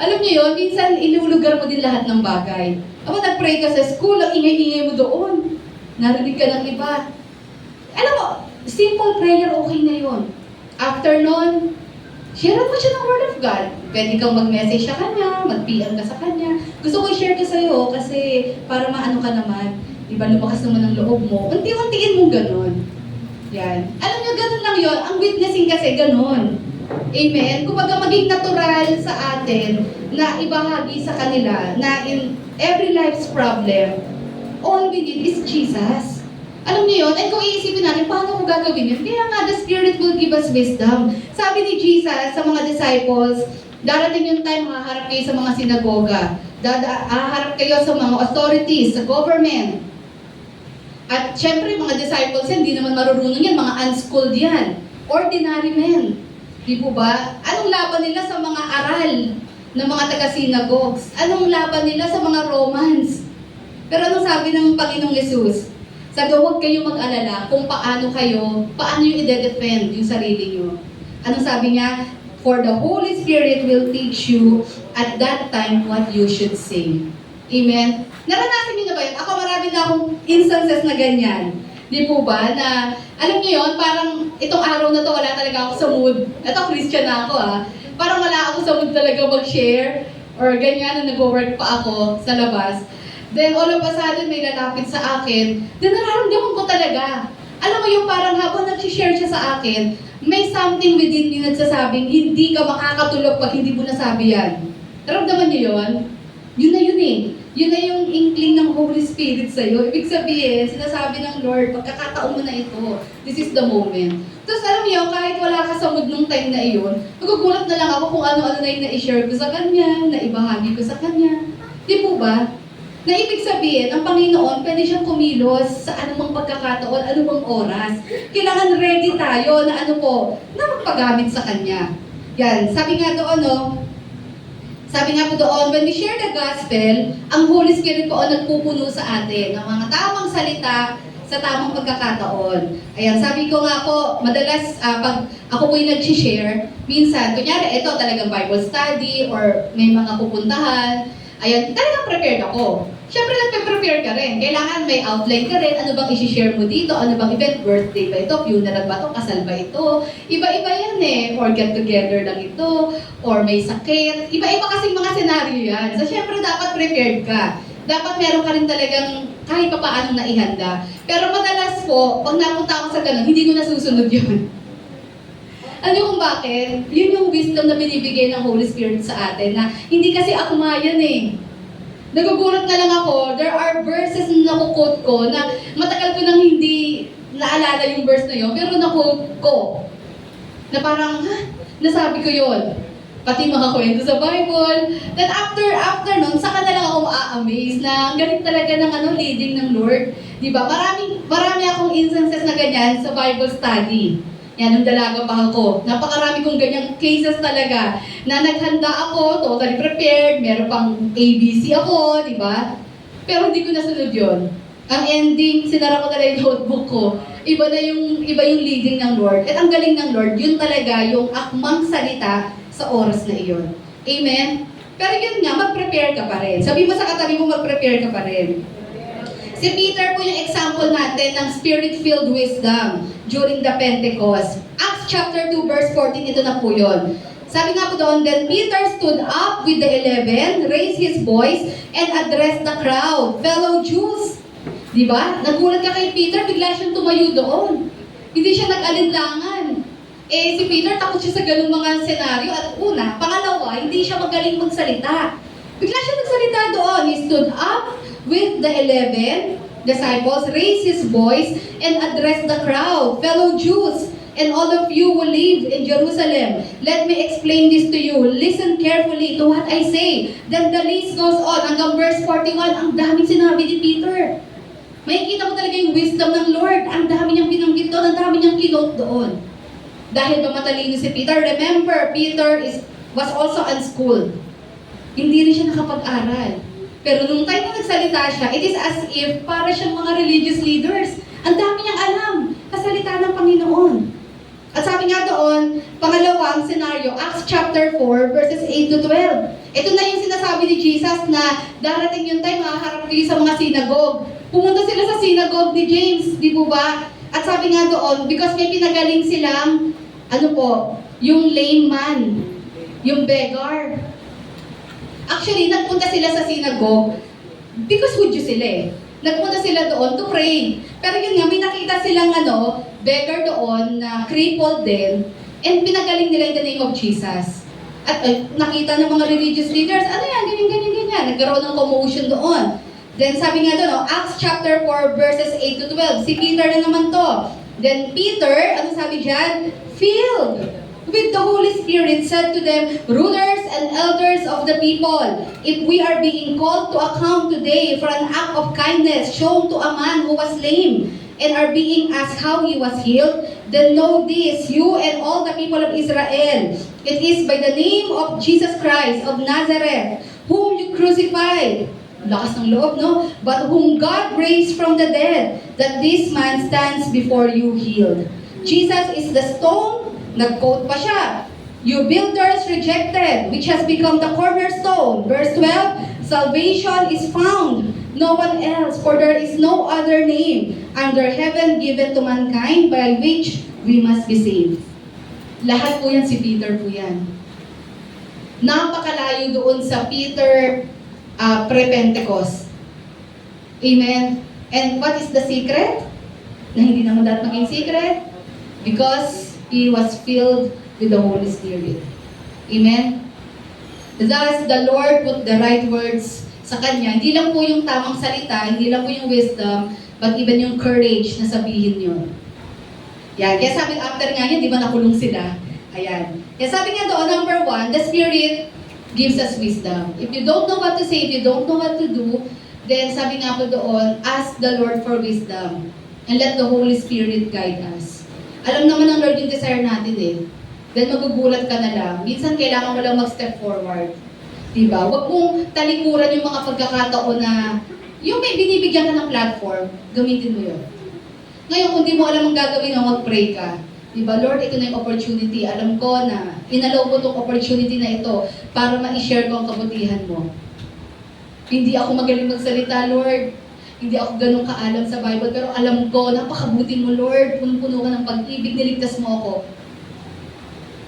alam niyo yun, minsan ilulugar mo din lahat ng bagay. Ako nag-pray ka sa school, ang ingay-ingay mo doon. Narinig ka ng iba. Alam mo, simple prayer, okay na yun. After nun, share mo siya ng Word of God. Pwede kang mag-message sa kanya, mag-PM ka sa kanya. Gusto ko i-share ka sa'yo kasi para maano ka naman. Diba, lumakas naman ang loob mo. Unti-untiin mo ganun. Yan. Alam niyo, ganun lang yun. Ang witnessing kasi ganun. Amen? Kumbaga maging natural sa atin na ibahagi sa kanila na in every life's problem, all we need is Jesus. Alam niyo yun? And kung iisipin natin, paano ko gagawin yun? Kaya nga, the Spirit will give us wisdom. Sabi ni Jesus sa mga disciples, darating yung time, haharap kayo sa mga sinagoga. Haharap kayo sa mga authorities, sa government. At syempre, mga disciples yan, hindi naman marurunong yan, mga unschooled yan. Ordinary men. Di po ba? Anong laban nila sa mga aral ng mga taga-synagogues? Anong laban nila sa mga Romans? Pero anong sabi ng Panginoong Yesus? Sabi, huwag kayong mag-alala kung paano yung i-defend yung sarili nyo. Anong sabi niya? For the Holy Spirit will teach you at that time what you should say. Amen? Naranasan niyo na ba yun? Ako marami na akong instances na ganyan. Di po ba? Na, alam niyo yun, parang itong araw na to wala talaga ako sa mood. Ito, Christian na ako Parang wala ako sa mood talaga mag-share or ganyan na nag-work pa ako sa labas. Then all of a sudden may lalapit sa akin. Then nararamdaman ko talaga. Alam mo yung parang habang nag-share siya sa akin, may something within me nagsasabing hindi ka makakatulog pag hindi mo nasabi yan. Naramdaman niyo yun? Yun na yun Yun na yung inkling ng Holy Spirit sa'yo. Ibig sabihin, sinasabi ng Lord, pagkakataon mo na ito, this is the moment. Tapos alam niyo, kahit wala ka sa mood nung time na iyon, magugulat na lang ako kung ano-ano na yung na-share ko sa Kanya, na ibahagi ko sa Kanya. Di po ba? Na ibig sabihin, ang Panginoon, pwede siyang kumilos sa anumang pagkakataon, anumang oras. Kailangan ready tayo na na magpagamit sa Kanya. Yan, sabi nga doon, sabi nga po doon, when we share the gospel, ang Holy Spirit po ang nagpupuno sa atin ng mga tamang salita sa tamang pagkakataon. Ayan, sabi ko nga po, madalas pag ako po yung nag-share, minsan, kunyari, ito talagang Bible study or may mga pupuntahan, ayan, talagang prepared ako. Siyempre, nagpe-prepare ka rin. Kailangan may outline ka rin. Ano bang isi-share mo dito? Ano bang event? Birthday ba ito? Funeral ba ito? Kasal ba ito? Iba-iba yan eh. Or get together lang ito. Or may sakit. Iba-iba kasing mga senaryo yan. So, siyempre, dapat prepared ka. Dapat meron ka rin talagang kahit pa paano na ihanda. Pero madalas po, pag napunta ako sa ganun, hindi ko nasusunod yun. Ano kung bakit? Yun yung wisdom na binibigay ng Holy Spirit sa atin na hindi kasi akma yan eh. Nagugulat na lang ako, there are verses na naku-quote ko na matagal ko nang hindi naalala yung verse na yun, pero na-quote ko. Na parang, nasabi ko yun. Pati mga kwento sa Bible. Then after nun, saka na lang ako ma-amaze na ang galing talaga ng leading ng Lord. Diba? Marami akong instances na ganyan sa Bible study. Yan, nung dalaga pa ako. Napakarami kong ganyang cases talaga na naghanda ako, totally prepared, meron pang ABC ako, di ba? Pero hindi ko nasunod yun. Ang ending, sinara ko talaga yung notebook ko. Iba yung leading ng Lord. At ang galing ng Lord, yun talaga yung akmang salita sa oras na iyon. Amen? Pero yun nga, mag-prepare ka pa rin. Sabi mo sa katabi mo, mag-prepare ka pa rin. Si Peter po yung example natin ng Spirit-filled wisdom during the Pentecost. Acts chapter 2 verse 14, ito na po yun. Sabi nga po doon, then Peter stood up with the 11, raised his voice, and addressed the crowd. Fellow Jews, di ba? Nagulat ka kay Peter, bigla siyang tumayo doon. Hindi siya nag-alinlangan. Si Peter takot siya sa ganung mga senaryo at una, pangalawa, hindi siya magaling magsalita. Bigla siya nagsalita doon. He stood up with the 11 disciples, raised his voice, and addressed the crowd. Fellow Jews, and all of you who live in Jerusalem, let me explain this to you. Listen carefully to what I say. Then the list goes on. Hanggang verse 41, ang daming sinabi ni Peter. Makikita mo talaga yung wisdom ng Lord. Ang dami niyang binanggit doon, ang dami niyang kinote doon. Dahil ba matalino si Peter? Remember, Peter was also unschooled. Hindi rin siya nakapag-aral. Pero nung time na nagsalita siya, it is as if para siyang mga religious leaders. Ang dami niyang alam, kasalita ng Panginoon. At sabi nga doon, pangalawang scenario, Acts chapter 4, verses 8 to 12. Ito na yung sinasabi ni Jesus na darating yung time, makaharap kayo sa mga sinagog. Pumunta sila sa sinagog ni James, di po ba? At sabi nga doon, because may pinagaling silang, yung lame man, yung beggar. Actually, nagpunta sila sa synagogue because Hudyo sila eh. Nagpunta sila doon to pray. Pero yun nga, may nakita silang beggar doon na crippled din and pinagaling nila in the name of Jesus. At nakita ng mga religious leaders, ano yan, ganyan. Nagkaroon ng commotion doon. Then sabi nga doon, Acts chapter 4 verses 8 to 12, si Peter na naman to. Then Peter, ano sabi dyan? Filled with the Holy Spirit, said to them, rulers and elders of the people, if we are being called to account today for an act of kindness shown to a man who was lame, and are being asked how he was healed, then know this, you and all the people of Israel, it is by the name of Jesus Christ of Nazareth, whom you crucified, lakas ng loob, no? But whom God raised from the dead, that this man stands before you healed. Jesus is the stone. Nag-quote pa siya. You builders rejected, which has become the cornerstone. Verse 12, salvation is found no one else, for there is no other name under heaven given to mankind by which we must be saved. Lahat po yan si Peter po yan. Napakalayo doon sa Peter pre-Pentecost. Amen? And what is the secret? Na hindi naman dapat maging secret? Because he was filled with the Holy Spirit. Amen? Thus, the Lord put the right words sa kanya. Hindi lang po yung tamang salita, hindi lang po yung wisdom, but even yung courage na sabihin yun. Yan. Kaya sabi, after nga yan, di ba nakulong sila? Ayan. Kaya sabi nga doon, number 1, the Spirit gives us wisdom. If you don't know what to say, if you don't know what to do, then sabi nga po doon, ask the Lord for wisdom and let the Holy Spirit guide us. Alam naman ng Lord yung desire natin eh. Then magugulat ka na lang. Minsan kailangan mo lang mag-step forward. Diba? Huwag mong talikuran yung mga pagkakataon na yung may binibigyan ka ng platform, gamitin mo yun. Ngayon, kung di mo alam ang gagawin mo, mag-pray ka. Diba, Lord, ito na yung opportunity. Alam ko na inalaw ko itong opportunity na ito para ma-share ko ang kabutihan mo. Hindi ako magaling magsalita, Lord. Hindi ako ganun kaalam sa Bible, pero alam ko, napakabuti mo, Lord. Puno-puno ka ng pag-ibig, niligtas mo ako.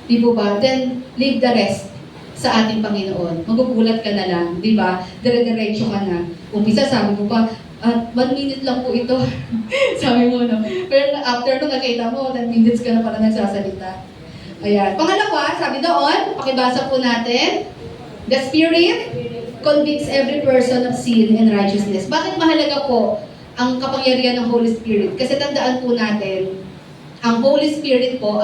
Di po ba? Then, leave the rest sa ating Panginoon. Magugulat ka na lang, di ba? Dire-diretso ka na. Umpisa, sabi mo pa, 1 minute lang po ito. Sabi mo, no? Pero after nung nakita mo, 10 minutes ka na pala nagsasalita. Ayan. Pangalawa, sabi doon, pakibasa po natin, the Spirit convicts every person of sin and righteousness. Bakit mahalaga po ang kapangyarihan ng Holy Spirit? Kasi tandaan po natin, ang Holy Spirit po,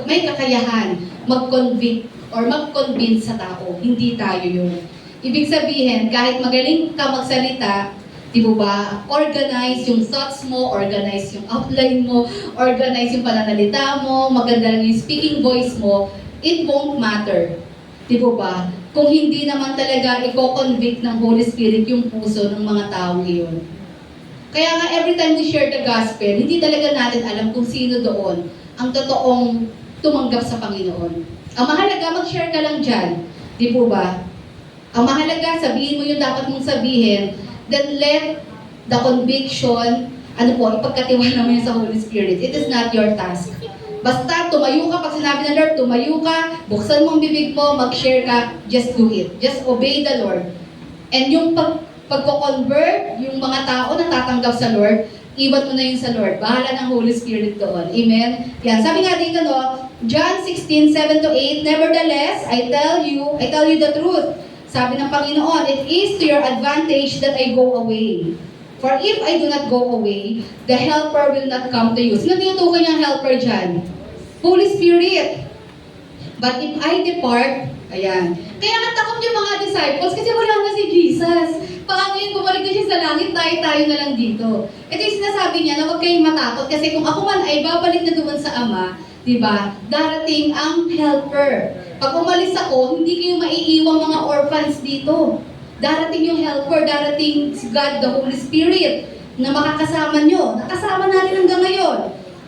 may kakayahan mag-convict or mag-convince sa tao. Hindi tayo yun. Ibig sabihin, kahit magaling ka magsalita, di ba, organize yung thoughts mo, organize yung outline mo, organize yung pananalita mo, maganda lang yung speaking voice mo, it won't matter. Di ba? Kung hindi naman talaga i-convict ng Holy Spirit yung puso ng mga taong iyon. Kaya nga every time we share the gospel, hindi talaga natin alam kung sino doon ang totoong tumanggap sa Panginoon. Ang mahalaga, mag-share ka lang dyan. Di po ba? Ang mahalaga, sabihin mo yung dapat mong sabihin, then let the conviction, ipagkatiwala mo yun sa Holy Spirit. It is not your task. Basta tumayo ka, pag sinabi ng Lord, tumayo ka, buksan mo ang bibig mo, mag-share ka, just do it. Just obey the Lord. And yung pagko-convert, yung mga tao na tatanggap sa Lord, iwan mo na yun sa Lord. Bahala ng Holy Spirit doon. Amen? Yan. Sabi nga dito, no, John 16:7-8, nevertheless, I tell you the truth. Sabi ng Panginoon, it is to your advantage that I go away. For if I do not go away, the Helper will not come to you. Sino tinutukoy niyang Helper dyan? Holy Spirit. But if I depart, ayan. Kaya nga takot yung mga disciples kasi wala na si Jesus. Baka ngayon bumalik na siya sa langit, tayo na lang dito. Ito yung sinasabi niya na huwag kayong matakot kasi kung ako man ay babalik na doon sa Ama, diba? Darating ang Helper. Pag umalis ako, hindi kayo maiiwang mga orphans dito. Darating yung Helper, darating si God, the Holy Spirit, na makakasama nyo. Nakasama natin hanggang ngayon.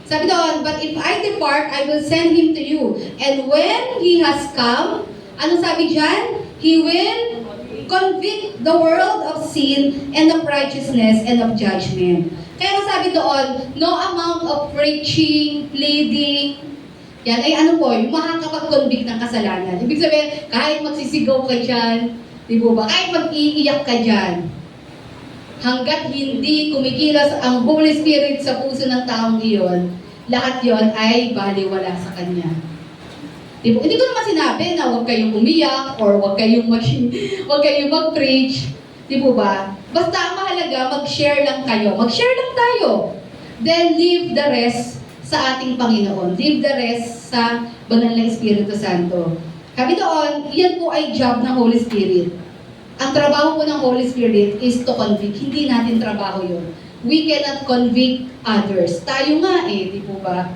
Sabi doon, but if I depart, I will send Him to you. And when He has come, ano sabi dyan? He will convict the world of sin and of righteousness and of judgment. Kaya sabi doon, no amount of preaching, pleading, yan ay yung makakapag-convict ng kasalanan. Ibig sabihin, kahit magsisigaw ka dyan, di ba? Kahit mag-iiyak ka dyan, hanggat hindi kumikilos ang Holy Spirit sa puso ng taong iyon, lahat yon ay baliwala sa Kanya. Diba? Hindi ko naman sinabi na huwag kayong umiyak or huwag kayong mag-preach. Di ba? Basta ang mahalaga, mag-share lang kayo. Mag-share lang tayo. Then leave the rest sa ating Panginoon. Leave the rest sa Banal na Espiritu Santo. Sabi doon, yan po ay job ng Holy Spirit. Ang trabaho po ng Holy Spirit is to convict. Hindi natin trabaho yun. We cannot convict others. Tayo nga di po ba?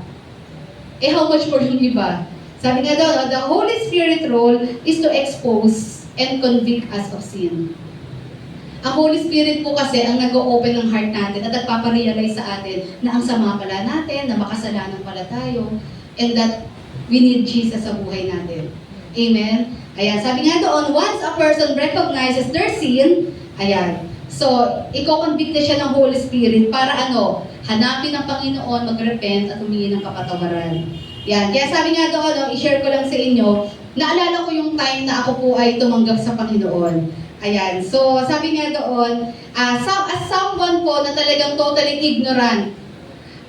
How much more yung iba? Sabi nga daw, the Holy Spirit role is to expose and convict us of sin. Ang Holy Spirit po kasi ang nag-o-open ng heart natin at nagpaparealize sa atin na ang sama pala natin, na makasalanan pala tayo, and that we need Jesus sa buhay natin. Amen? Ayan, sabi nga doon, once a person recognizes their sin, ayan, so, i-convict na siya ng Holy Spirit para hanapin ang Panginoon, mag-repent at humingi ng kapatawaran. Yan. Kaya sabi nga doon, i-share ko lang sa inyo, naalala ko yung time na ako po ay tumanggap sa Panginoon. Ayan. So, sabi nga doon, as someone po na talagang totally ignorant,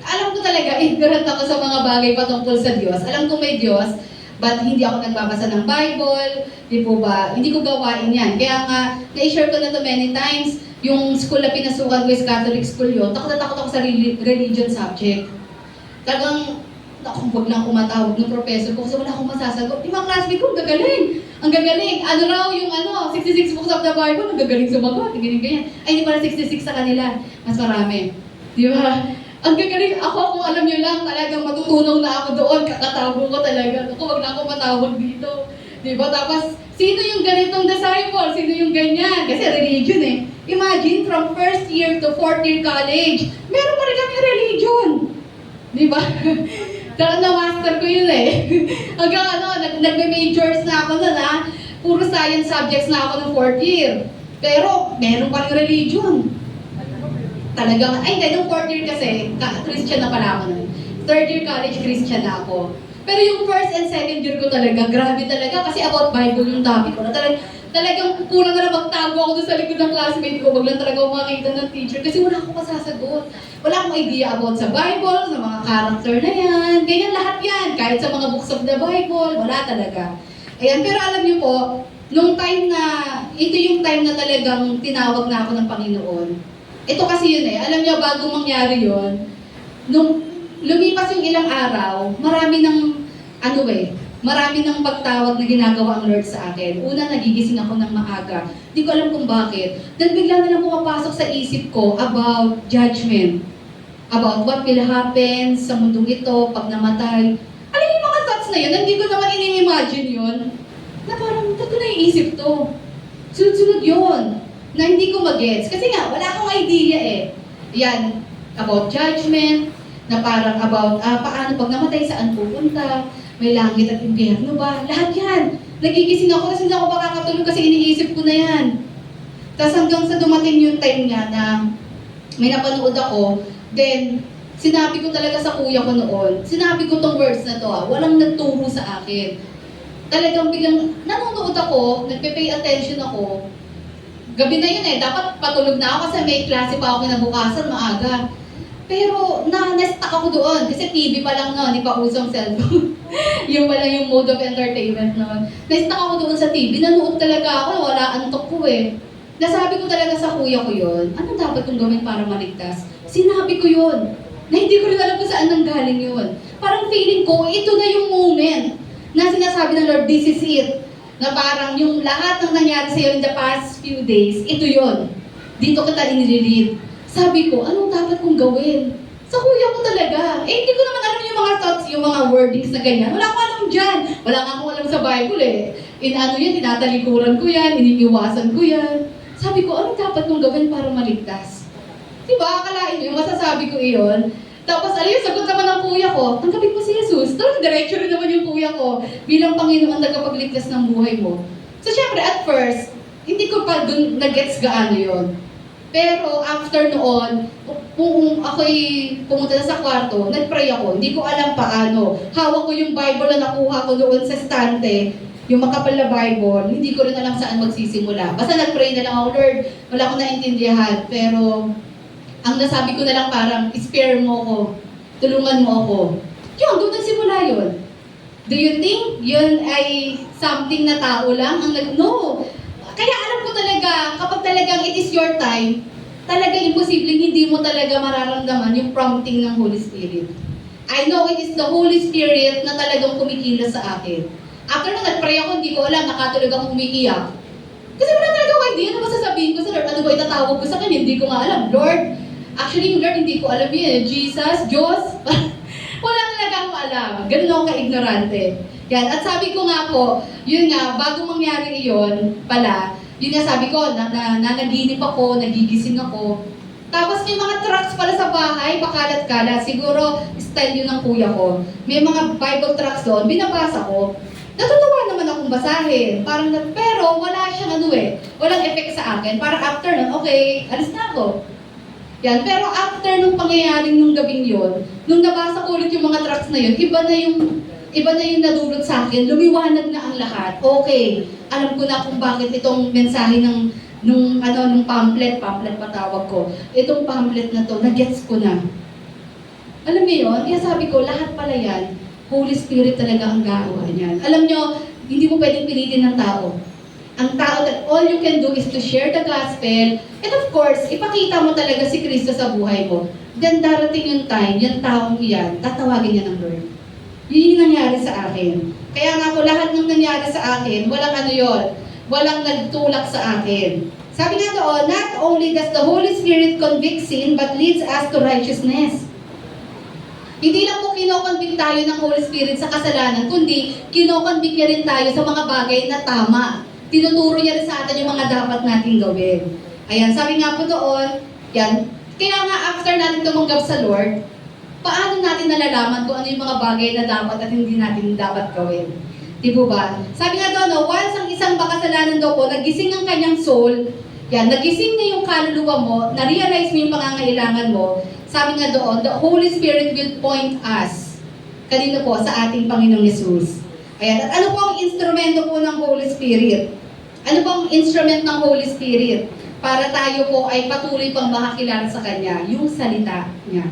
alam ko talaga, ignorant ako sa mga bagay patungkol sa Diyos. Alam ko may Diyos, but hindi ako nagbabasa ng Bible, di po ba? Hindi ko gawain yan. Kaya nga, na-share ko na to many times, yung school na pinasukan ko is Catholic school yun, takot na takot ako sa religion subject. Talagang, huwag lang ako matawag ng professor ko kasi wala akong masasagot. Yung mga classmate ko, gagaling. Ang gagaling. Ano raw yung 66 books of the Bible, ang gagaling sumagot. Ganyan. Ay, hindi pala 66 sa kanila. Mas marami. Di ba? Ang gagaling. Ako, kung alam nyo lang, talagang matutunaw na ako doon. Kakatago ko talaga. Ako, wag na ako matawag dito. Di ba? Tapos, sino yung ganitong disciple? Sino yung ganyan? Kasi religion Imagine, from first year to fourth year college, meron pa rin kami religion. Di ba? Talagang na-master ko yun eh. Hanggang nagme-majors na ako nun ha. Puro science subjects na ako ng 4th year. Pero, meron pa rin religion. Talagang, ay hindi, nung 4th year kasi, Christian na pala ako nun. 3rd year college, Christian na ako. Pero yung 1st and 2nd year ko talaga, grabe talaga. Kasi about Bible yung topic ko. Na talagang kulang na lang magtago ako doon sa likod ng classmate ko. Wag lang talaga ako makita ng teacher. Kasi wala akong masasagot. Wala akong idea about sa Bible, sa mga character na yan. Ganyan lahat yan. Kahit sa mga books of the Bible, wala talaga. Ayan, pero alam niyo po, nung time na, ito yung time na talagang tinawag na ako ng Panginoon. Ito kasi yun eh. Alam niyo, bago mangyari yun, nung lumipas yung ilang araw, marami ng pagtawag na ginagawa ang Lord sa akin. Una, nagigising ako ng maaga. Hindi ko alam kung bakit. Then bigla na lang pumapasok sa isip ko about judgment. About what will happen sa mundong ito pag namatay. Alam yung mga thoughts na yun, hindi ko naman ini-imagine yun. Na parang, ba't ko naiisip to? Sunod-sunod yun. Na hindi ko mag-gets. Kasi nga, wala akong idea eh. Yan, about judgment, na parang about paano pag namatay, saan pupunta, may langit at impyerno ba? Lahat yan. Nagigising ako kasi hindi ako makakatulog kasi iniisip ko na yan. Tapos hanggang sa dumating yung time nga na may napanood ako, then sinabi ko talaga sa kuya ko noon, sinabi ko tong words na to walang nagturo sa akin. Talagang biglang nanonood ako, nagpe-pay attention ako. Gabi na yun eh, dapat patulog na ako kasi may klase pa ako kinabukasan maaga. Pero na-stuck ako doon kasi TV pa lang noon, hindi pa usong cellphone. Yung pala yung mode of entertainment noon. Na-stuck ako doon sa TV, nanood talaga ako, wala antok ko eh. Nasabi ko talaga sa kuya ko yun, ano dapat kong gawin para maligtas? Sinabi ko yun, na hindi ko rin alam kung saan nanggaling yun. Parang feeling ko, ito na yung moment na sinasabi ng Lord, this is it. Na parang yung lahat ng nangyari sa'yo in the past few days, ito yun. Dito kita inililid. Sabi ko, anong dapat kong gawin? Sa kuya ko talaga. Eh, hindi ko naman alam yung mga thoughts, yung mga wordings na ganyan. Wala akong alam dyan. Wala nga akong alam sa Bible eh. Tinatalikuran ko yan, iniiwasan ko yan. Sabi ko, anong dapat kong gawin para maligtas? Diba, akalain nyo, masasabi ko iyon. Tapos, yung sagot naman ng kuya ko, tanggapin mo si Jesus. Talagang diretso rin naman yung kuya ko bilang Panginoon tagapagligtas ng buhay mo. So, syempre, at first, hindi ko pa dun nag-gets gaano yun. Pero after noon, kung ako'y pumunta na sa kwarto, nag-pray ako. Hindi ko alam paano. Hawak ko yung Bible na nakuha ko doon sa estante, yung makapal na Bible, hindi ko rin alam saan magsisimula. Basta nag-pray na lang ako, Lord, wala akong naintindihan. Pero ang nasabi ko na lang parang, spare mo ko, tulungan mo ako. Yun, doon nagsimula yun. Do you think yun ay something na tao lang? No! Kaya alam ko talaga, kapag talagang it is your time, talaga imposibleng hindi mo talaga mararamdaman yung prompting ng Holy Spirit. I know it is the Holy Spirit na talagang kumikilos sa akin. After na nag-pray ako, hindi ko alam, nakatulog akong umiiyak. Kasi wala talaga akong idea ano ba sasabihin ko sa Lord, ano ba itatawag ko sa kanya, hindi ko nga alam. Lord, actually yung Lord hindi ko alam yun, Jesus, Diyos, wala talaga akong alam. Ganun ako ka-ignorante. Yan. At sabi ko nga po, yun nga, bago mangyari iyon pala, yun nga sabi ko, nanaginip ako, nagigising ako. Tapos may mga tracts pala sa bahay, pakalat-kalat. Siguro, style yun ng kuya ko. May mga Bible tracts doon, binabasa ko. Natutuwa naman akong basahin. Parang, pero wala siyang walang effect sa akin. Parang after nun, okay, alis na ako. Yan. Pero after nung pangyayaring nung gabing yun, nung nabasa ko ulit yung mga tracts na yun, iba na yung nadulot sa akin, lumiwanag na ang lahat. Okay, alam ko na kung bakit itong mensahe nung pamphlet patawag ko. Itong pamphlet na to, na-gets ko na. Alam niyo yun? Kaya sabi ko, lahat pala yan, Holy Spirit talaga ang gagawa niyan. Alam niyo, hindi mo pwedeng pilitin ng tao. Ang tao, that all you can do is to share the gospel, and of course, ipakita mo talaga si Kristo sa buhay mo. Then darating yung time, yung taong iyan, tatawagin niya ng Lord. Yun yung nangyari sa akin. Kaya nga po, lahat ng nangyari sa akin, walang nagtulak sa akin. Sabi nga doon, not only does the Holy Spirit convict sin, but leads us to righteousness. Hindi lang po kinokonvict tayo ng Holy Spirit sa kasalanan, kundi kinokonvict niya rin tayo sa mga bagay na tama. Tinuturo niya rin sa atin yung mga dapat nating gawin. Ayan, sabi nga po doon, yan. Kaya nga after natin tumanggap sa Lord, paano natin nalalaman kung ano yung mga bagay na dapat at hindi natin dapat gawin? Di po ba? Sabi nga doon, no, once ang isang makasalanan daw po, nagising ang kanyang soul, yan, nagising na yung kaluluwa mo, na-realize mo yung pangangailangan mo, sabi nga doon, the Holy Spirit will point us, kanino po, sa ating Panginoong Yesus. Ayan, at ano po ang instrumento po ng Holy Spirit? Ano po ang instrument ng Holy Spirit? Para tayo po ay patuloy pang makakilala sa Kanya, yung salita niya.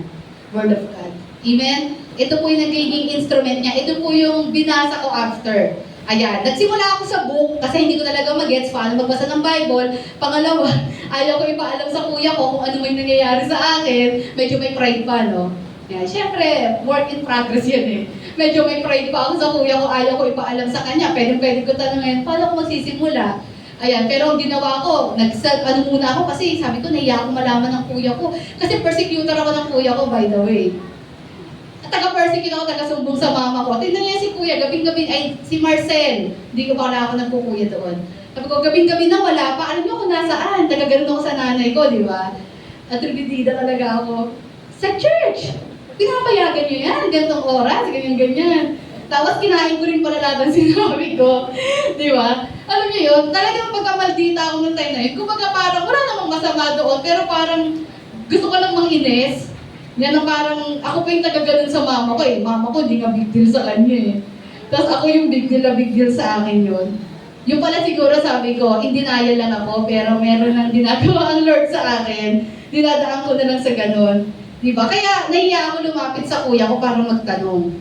Word of God. Amen? Ito po yung nagiging instrument niya. Ito po yung binasa ko after. Ayan. Nagsimula ako sa book kasi hindi ko talaga mag-gets paano magbasa ng Bible. Pangalawa, ayaw ko ipaalam sa kuya ko kung ano may nangyayari sa akin. Medyo may pride pa, no? Yan. Siyempre, work in progress yan eh. Medyo may pride pa ako sa kuya ko. Ayaw ko ipaalam sa kanya. Pwede ko tanongin, paano ko magsisimula? Ayan, pero ang ginawa ko, ano muna ako kasi sabi ko, nahiya ako malaman ng kuya ko. Kasi persecutor ako ng kuya ko, by the way. At taga-persecute ako, taga-sumbong sa mama ko. Tingnan niya si kuya, gabing-gabi, ay, si Marcel. Hindi ko pa wala ako nagkukuya doon. Sabi ko, gabing-gabi na wala pa. Alam niyo kung nasaan? Taga-ganon ako sa nanay ko, di ba? At ribidida talaga ako. Sa church! Pinapayagan niyo yan, gantong oras, ganyan-ganyan. Tapos kinain ko rin pala lahat ng sinabi ko. Di ba? Alam niyo yun, talagang pagkamaldita ako ng time na yun. Kumbaga parang wala namang masama doon, pero parang gusto ko lang manginis. Yan ang parang, ako pa yung tagagalon sa mama ko eh. Mama ko, hindi nga big deal sa kanya eh. Tapos ako yung big deal sa akin yun. Yung pala siguro sabi ko, in denial lang ako, pero meron nang ginagawa ang Lord sa akin. Dinadaan ko na lang sa ganun. Diba? Kaya nahiya ako lumapit sa kuya ko para magtanong.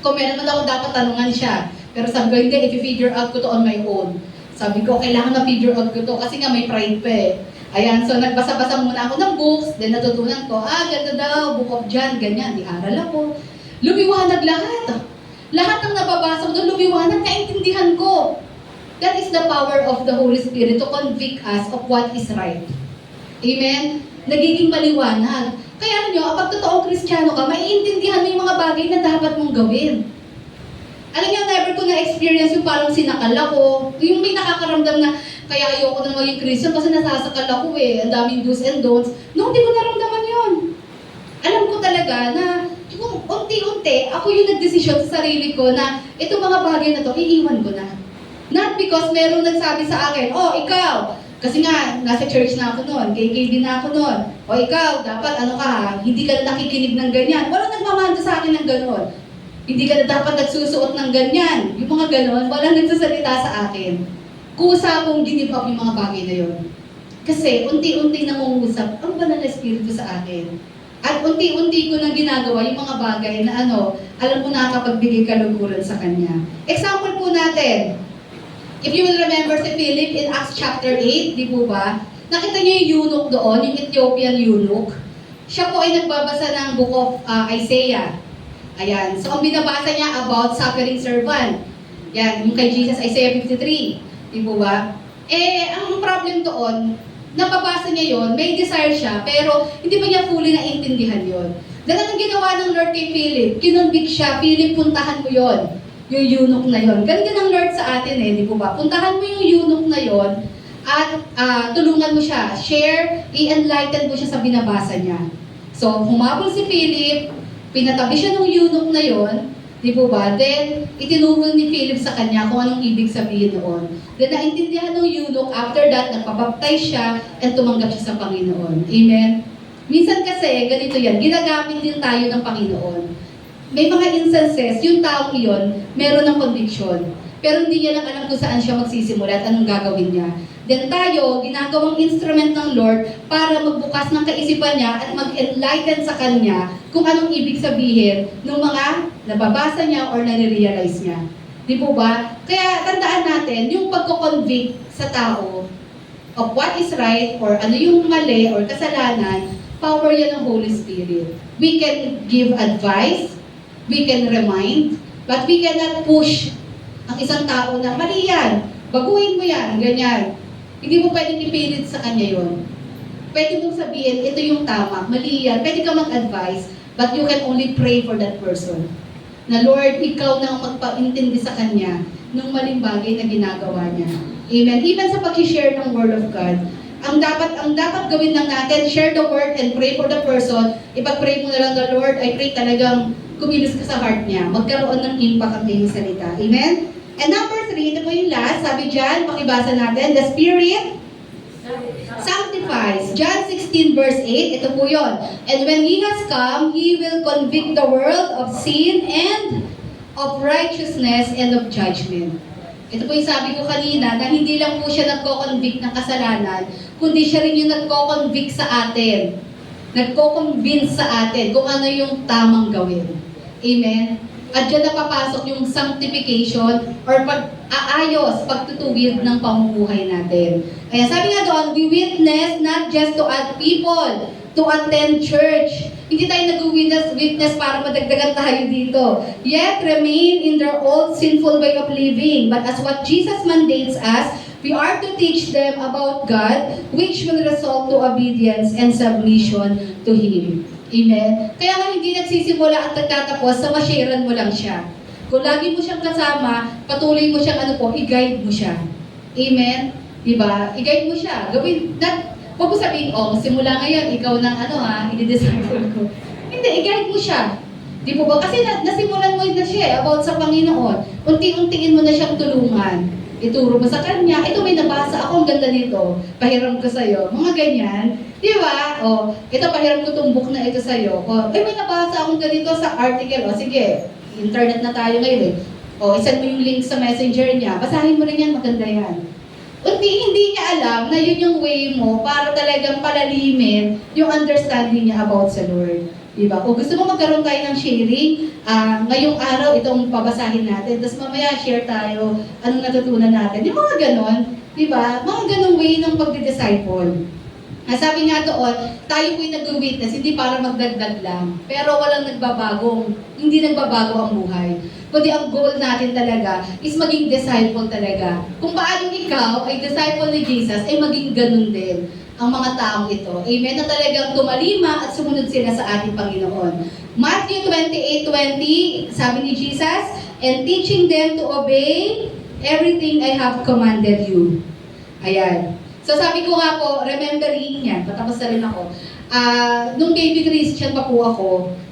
Kung meron man ako dapat tanungan siya. Pero sabi ko, hindi, i-figure out ko to on my own. Sabi ko, kailangan na figure out ko to kasi nga may pride pa eh. Ayan, so nagbasa-basa muna ako ng books, then natutunan ko, ganda daw, Book of John, ganyan, di-aral ako. Lumiwanag lahat. Lahat ng nababasa ko doon, lumiwanag, naintindihan ko. That is the power of the Holy Spirit to convict us of what is right. Amen? Nagiging maliwanag. Kaya alam nyo, kapag totoong Kristiyano ka, maiintindihan mo yung mga bagay na dapat mong gawin. Alam nyo, never ko na-experience yung parang sinakal ako, yung may nakakaramdam na, kaya ayoko na maging Christian kasi nasasakal ako eh, ang daming do's and don'ts. No, hindi ko naramdaman yun. Alam ko talaga na, kung unti-unti, ako yung nagdesisyon sa sarili ko na, itong mga bagay na to, iiwan ko na. Not because merong nagsabi sa akin, oh, ikaw, kasi nga, nasa church na ako noon, KKB na ako noon. O ikaw, dapat ano ka ha, hindi ka na nakikinig ng ganyan. Walang nagmamanda sa akin ng gano'n. Hindi ka na dapat nagsusuot ng ganyan. Yung mga gano'n, walang nagsasalita sa akin. Kusa akong give up yung mga bagay na yun. Kasi unti-unti nangungusap ang banal na espiritu sa akin. At unti-unti ko na ginagawa yung mga bagay na alam ko nakakapagbigay kaluguran sa Kanya. Example po natin, if you will remember si Philip in Acts chapter 8, di po ba? Nakita niyo yung eunuch doon, yung Ethiopian eunuch. Siya po ay nagbabasa ng book of Isaiah. Ayan. So, ang binabasa niya about suffering servant. Yan, yung kay Jesus, Isaiah 53. Di po ba? Ang problem doon, napabasa niya yon, may desire siya, pero hindi pa niya fully naintindihan yon. Dahil anong ginawa ng Lord kay Philip? Kinonvict siya, Philip, puntahan mo yon. Yung eunuch na yon. Ganun din ang Lord sa atin eh, di po ba? Puntahan mo yung eunuch na yon at tulungan mo siya. Share, i-enlighten mo siya sa binabasa niya. So, humabol si Philip, pinatabi siya ng eunuch na yon, di po ba? Then, itinuro ni Philip sa kanya kung anong ibig sabihin noon. Then, naintindihan ng eunuch, after that, nagpabaptize siya at tumanggap siya sa Panginoon. Amen? Minsan kasi, ganito yan, ginagamit din tayo ng Panginoon. May mga instances, yung taong iyon, meron ng conviction. Pero hindi niya lang alam kung saan siya magsisimula at anong gagawin niya. Then tayo, ginagawang instrument ng Lord para magbukas ng kaisipan niya at mag-enlighten sa kanya kung anong ibig sabihin ng mga nababasa niya or nare-realize niya. Di po ba? Kaya tandaan natin, yung pagko-convict sa tao of what is right or ano yung mali or kasalanan, power yan ng Holy Spirit. We can give advice, we can remind, but we cannot push ang isang tao na mali yan, baguhin mo yan, ganyan. Hindi mo pwedeng ipilit sa kanya yon. Pwede mong sabihin, ito yung tama, mali yan. Pwede ka mag-advise, but you can only pray for that person. Na Lord, ikaw na ang magpaintindi sa kanya ng maling bagay na ginagawa niya. Amen. Even sa pag-share ng Word of God, ang dapat gawin lang natin, share the word and pray for the person. Ipag-pray mo na lang the Lord, I pray talagang kumilos ka sa heart niya. Magkaroon ng impact ang iyong salita. Amen? And number 3, ito po yung last. Sabi dyan, pakibasa natin, the Spirit sanctifies. John 16 verse 8, ito po yun. And when He has come, He will convict the world of sin and of righteousness and of judgment. Ito po yung sabi ko kanina, na hindi lang po siya nagko-convict ng kasalanan, kundi siya rin yung nagko-convict sa atin. Nagko-convince sa atin kung ano yung tamang gawin. Amen? At dyan napapasok yung sanctification or pag-aayos, pagtutuwid ng pamumuhay natin. Kaya sabi nga doon, we witness not just to add people, to attend church. Hindi tayo nag-witness para madagdagan tayo dito. Yet remain in their old sinful way of living. But as what Jesus mandates us, we are to teach them about God, which will result to obedience and submission to Him. Amen? Kaya nga hindi nagsisimula at nagtatapos sa masharean mo lang siya. Kung lagi mo siyang kasama, patuloy mo siyang i-guide mo siya. Amen? Diba? I-guide mo siya. Gawin, huwag mo sabihin, simula ngayon, ikaw ng i-disciple ko. Hindi, i-guide mo siya. Di po ba? Kasi nasimulan mo na siya about sa Panginoon. Unti-untiin mo na siyang tulungan. Ituro mo sa kanya, ito may nabasa ako, ang ganda nito. Pahiram ko sa'yo. Mga ganyan. Di ba? Ito pahiram ko itong book na ito sa'yo. May nabasa akong ganito sa article. Sige, internet na tayo ngayon isend mo yung link sa messenger niya. Basahin mo rin yan, maganda yan. Hindi niya alam na yun yung way mo para talagang palalimin yung understanding niya about sa Lord. Diba? Kung gusto mo magkaroon tayo ng sharing, ngayong araw itong pabasahin natin, tapos mamaya share tayo anong natutunan natin. Yung mga ganon, diba? Mga ganong way ng pagdi-disciple. Sabi nga doon, tayo po'y nag-witness, hindi para magdagdag lang. Pero hindi nagbabago ang buhay. Kundi ang goal natin talaga is maging disciple talaga. Kung paano ikaw ay disciple ni Jesus, ay maging ganun din ang mga taong ito. Amen? Na talagang tumalima at sumunod sila sa ating Panginoon. Matthew 28:20, sabi ni Jesus, and teaching them to obey everything I have commanded you. Ayan. So sabi ko nga po, remembering yan, patapos na rin ako. Nung baby Christian pa po ako,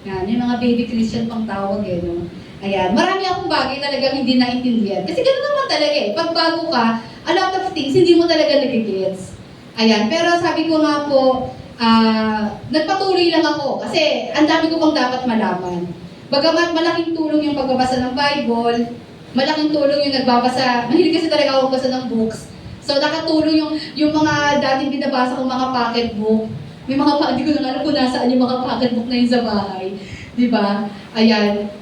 yan, yung mga baby Christian pang tawag no? Ayan, marami akong bagay talagang hindi naintindihan. Kasi gano'n naman talaga pag bago ka, a lot of things, hindi mo talaga nagigets. Ayan, pero sabi ko nga po, nagpatuloy lang ako kasi ang dami ko pang dapat malaman. Bagamat malaking tulong yung pagbabasa ng Bible, malaking tulong yung nagbabasa, mahilig kasi talaga ako magbasa ng books. So nakatulong yung mga dating binabasa kong mga pocketbook. May mga hindi ko na alam kung nasaan yung mga pocketbook na yun sa bahay. Diba? Ayan.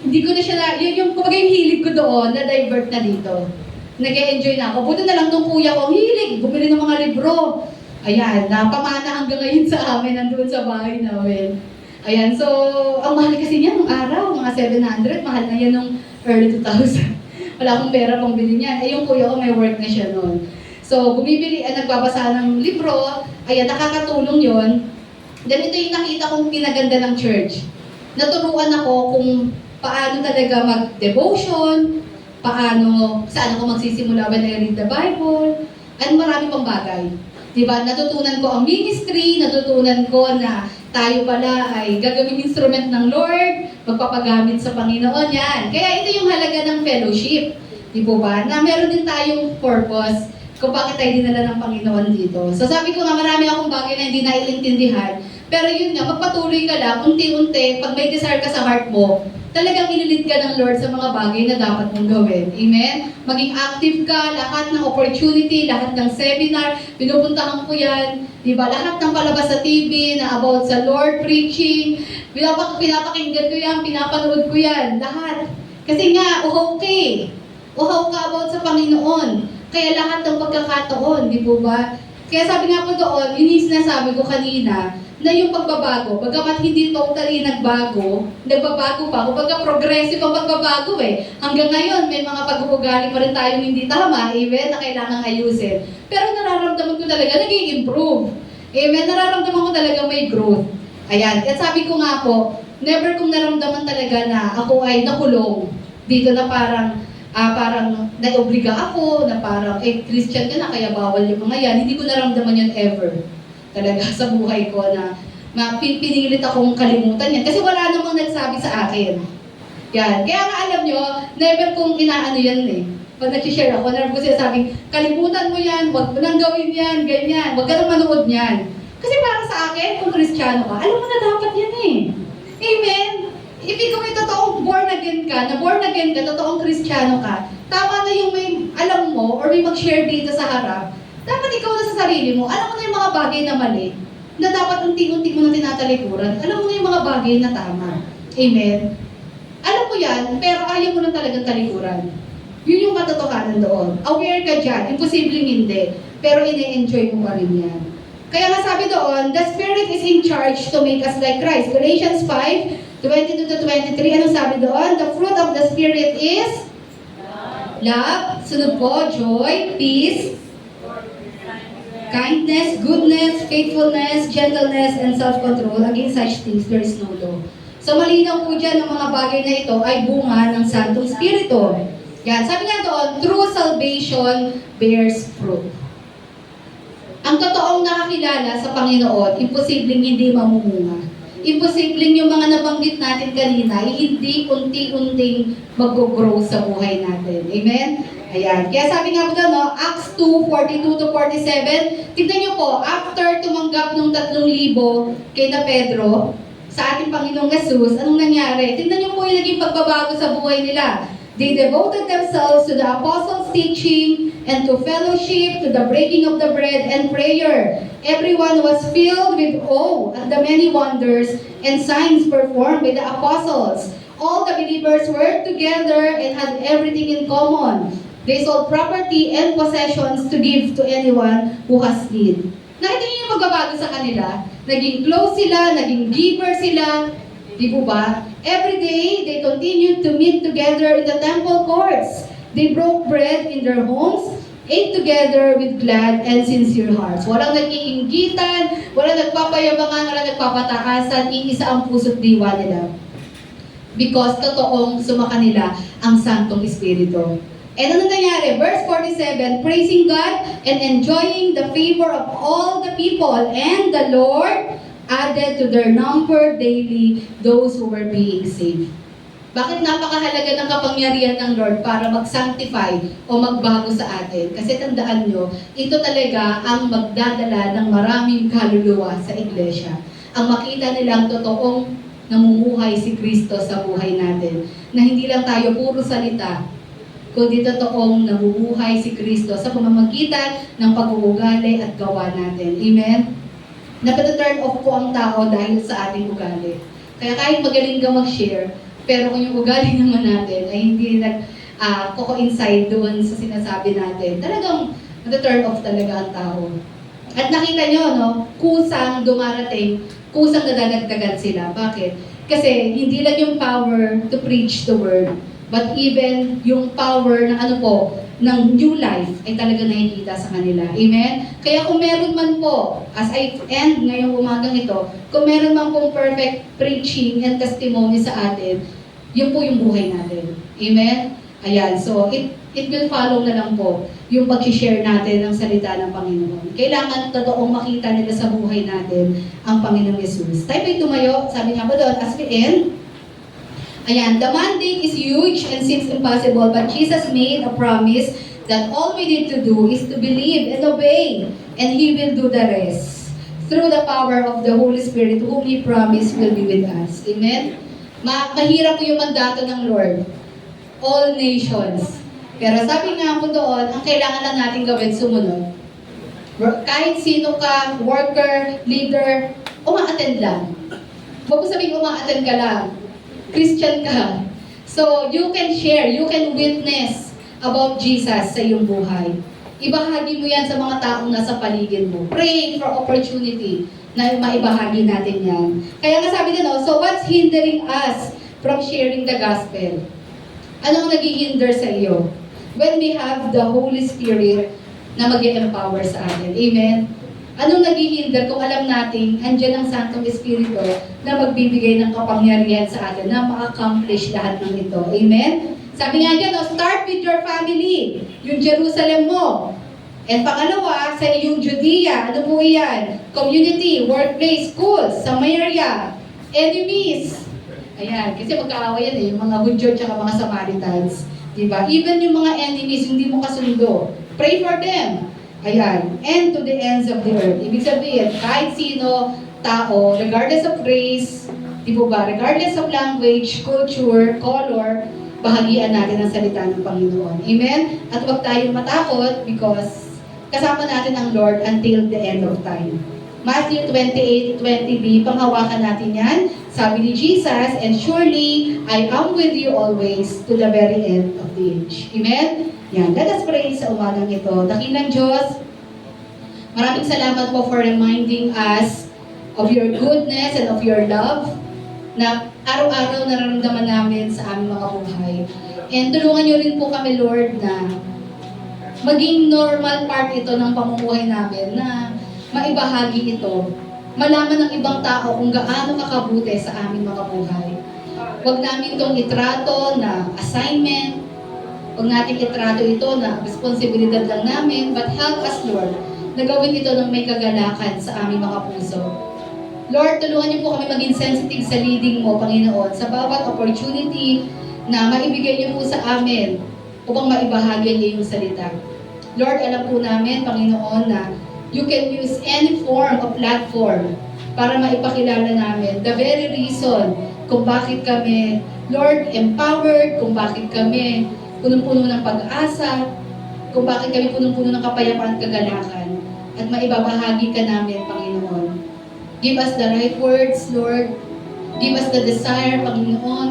Hindi ko na siya yung hilig ko doon, na-divert na dito. Nag-e-enjoy na ako. Buti na lang nung kuya ko, hilig, bumili ng mga libro. Ayan, napamana hanggang ngayon sa amin, nandun sa bahay namin. Ayan, so, ang mahal kasi niya nung araw, mga 700, mahal na yan nung early 2000. Wala akong pera pang bilhin niyan. Yung kuya ko may work na siya noon. So, nagbabasa ng libro, ayan, nakakatulong yon. Then ito yung nakita kong pinaganda ng church. Naturuan ako kung paano talaga mag-devotion, saan ako magsisimula when I read the Bible, at marami pang bagay. Diba? Natutunan ko ang ministry, natutunan ko na tayo pala ay gagawing instrument ng Lord, magpapagamit sa Panginoon yan. Kaya ito yung halaga ng fellowship. Di po ba? Na meron din tayong purpose kung bakit tayo dinala ng Panginoon dito. So sabi ko nga, marami akong bagay na hindi naiintindihan. Pero yun nga, magpatuloy ka lang, unti-unti, pag may desire ka sa heart mo, talagang ililit ka ng Lord sa mga bagay na dapat mong gawin. Amen? Maging active ka, lahat ng opportunity, lahat ng seminar, pinupuntahan ko yan. Diba? Lahat ng palabas sa TV na about sa Lord preaching, pinapakinggan ko yan, pinapanood ko yan, lahat. Kasi nga, uhaw ka Uhaw ka about sa Panginoon. Kaya lahat ng pagkakataon, di po ba? Kaya sabi nga po doon, yun yung sinasabi ko kanina, na yung pagbabago, bagamat hindi totally nagbago pa, kumbaga progressive ang pagbabago Hanggang ngayon, may mga pag-uugali pa rin tayong hindi tama, na kailangang ayusin. Pero nararamdaman ko talaga, nag-i-improve. Nararamdaman ko talaga may growth. Ayan, at sabi ko nga po, never kong naramdaman talaga na ako ay nakulong dito na parang parang naobliga ako na parang, Christian ka na kaya bawal yung mga yan. Hindi ko naramdaman yun ever. Talaga sa buhay ko na pinilit akong kalimutan yan. Kasi wala namang nagsabi sa akin. Yan. Kaya nga alam nyo, never kong inaano yan eh. Pag nag-share ako, never ko sinasabing, kalimutan mo yan, wag mo nang gawin yan, ganyan, wag ka nang manood yan. Kasi para sa akin, kung Kristiyano ka, alam mo na dapat yan eh. Amen? Ibig ko may totoong born again ka, totoong Kristiyano ka, tama na yung may alam mo, or may mag-share dito sa harap, dapat ikaw na sa sarili mo, alam mo na yung mga bagay na mali, na dapat unti-unti mo na tinatalikuran, alam mo na yung mga bagay na tama. Amen? Alam mo yan, pero ayaw mo na talagang talikuran. Yun yung katotohanan doon. Aware ka dyan, imposibleng hindi, pero ine-enjoy mo pa rin yan. Kaya nga sabi doon, the Spirit is in charge to make us like Christ. Galatians 5:22-23, anong sabi doon? The fruit of the Spirit is love, sunod po, joy, peace, kindness, goodness, faithfulness, gentleness, and self-control. Against such things, there is no law. So malinaw po dyan ng mga bagay na ito ay bunga ng Santong Espiritu. Yan, sabi nga doon, true salvation bears fruit. Ang totoong nakakilala sa Panginoon, imposibleng hindi mamumunga. Imposibleng yung mga nabanggit natin kanina, hindi unti-unting mag-grow sa buhay natin. Amen? Ayan. Kaya sabi nga po doon, no, Acts 2:42-47, tignan nyo po, after tumanggap ng 3,000 kay na Pedro, sa ating Panginoong Jesus, anong nangyari? Tignan nyo po yung naging pagbabago sa buhay nila. They devoted themselves to the apostles' teaching and to fellowship, to the breaking of the bread and prayer. Everyone was filled with awe at the many wonders and signs performed by the apostles. All the believers worked together and had everything in common. They sold property and possessions to give to anyone who has need. Nakita niyo yung pagbabago sa kanila? Naging close sila, naging giver sila. Di po ba? Every day, they continued to meet together in the temple courts. They broke bread in their homes, ate together with glad and sincere hearts. Walang nag-iinggitan, walang nagpapayabangan, walang nagpapataasan, iisa ang puso't diwa nila. Because totoong sumaka nila ang Santong Espiritu. And ano nangyari? Verse 47, praising God and enjoying the favor of all the people, and the Lord added to their number daily those who were being saved. Bakit napakahalaga ng kapangyarihan ng Lord para mag-sanctify o magbago sa atin? Kasi tandaan nyo, ito talaga ang magdadala ng maraming kaluluwa sa iglesia. Ang makita nilang totoong namumuhay si Kristo sa buhay natin. Na hindi lang tayo puro salita, kundi totoong nabubuhay si Kristo sa pamamagitan ng pag-uugali at gawa natin. Amen? Napata-turn off po ang tao dahil sa ating ugali. Kaya kahit magaling ka mag-share, pero kung yung ugali naman natin ay hindi nag-co-inside doon sa sinasabi natin, talagang napata-turn off talaga ang tao. At nakita nyo, no, kusang dumarating, kusang nadadagdagan sila. Bakit? Kasi hindi lang yung power to preach the word, but even yung power ng ng new life ay talaga nakikita sa kanila. Amen? Kaya kung meron man po, as I end ngayong umagang ito, kung meron man pong perfect preaching and testimony sa atin, yun po yung buhay natin. Amen? Ayan, so it will follow na lang po yung pag-share natin ng salita ng Panginoon. Kailangan totoong makita nila sa buhay natin ang Panginoong Jesus. Tayo po'y tumayo, sabi nga po doon, as we end, ayan, the mandate is huge and seems impossible, but Jesus made a promise that all we need to do is to believe and obey, and He will do the rest. Through the power of the Holy Spirit, whom He promised will be with us. Amen? Mahirap po yung mandato ng Lord. All nations. Pero sabi nga po doon, ang kailangan lang natin gawin, sumunod. Kahit sino ka, worker, leader, uma-attend lang. Huwag mo sabihin uma-attend ka lang. Christian ka. So, you can share, you can witness about Jesus sa iyong buhay. Ibahagi mo yan sa mga taong nasa paligid mo. Praying for opportunity na maibahagi natin yan. Kaya nga sabi nila, so what's hindering us from sharing the gospel? Anong naghihinder sa iyo? When we have the Holy Spirit na mag-empower sa atin. Amen? Anong naghihinder kung alam natin, andyan ang Santong Espiritu na magbibigay ng kapangyarihan sa atin na ma-accomplish lahat ng ito. Amen? Sabi nga dyan, start with your family, yung Jerusalem mo. And pangalawa, sa iyong Judea, ano po yan? Community, workplace, schools, Samaria, enemies. Ayan, kasi magkaaway yan yung mga Hudyo at mga Samaritans. Diba? Even yung mga enemies, hindi mo kasundo. Pray for them. Ayan, and to the ends of the earth. Ibig sabihin, kahit sino, tao, regardless of race, di po ba, regardless of language, culture, color, bahagian natin ang salita ng Panginoon. Amen? At huwag tayong matakot because kasama natin ang Lord until the end of time. Matthew 28:20b, panghawakan natin yan. Sabi ni Jesus, and surely I am with you always to the very end of the age. Amen? Yan, let us pray sa umagang ito. Dakilang Diyos, maraming salamat po for reminding us of your goodness and of your love na araw-araw nararamdaman namin sa aming mga buhay. And tulungan niyo rin po kami, Lord, na maging normal part ito ng pamumuhay namin na maibahagi ito. Malaman ng ibang tao kung gaano kakabuti sa aming mga buhay. Huwag namin itong itrato na assignment. Huwag natin itrato ito na responsibilidad lang namin. But help us, Lord, na gawin ito ng may kagalakan sa aming mga puso. Lord, tulungan niyo po kami maging sensitive sa leading mo, Panginoon, sa bawat opportunity na maibigay niyo po sa amin upang maibahagi niyo yung salita. Lord, alam po namin, Panginoon, na you can use any form of platform para maipakilala namin the very reason kung bakit kami, Lord, empowered, kung bakit kami punong-puno ng pag-asa, kung bakit kami punong-puno ng kapayapaan at kagalakan, at maibabahagi ka namin, Panginoon. Give us the right words, Lord. Give us the desire, Panginoon.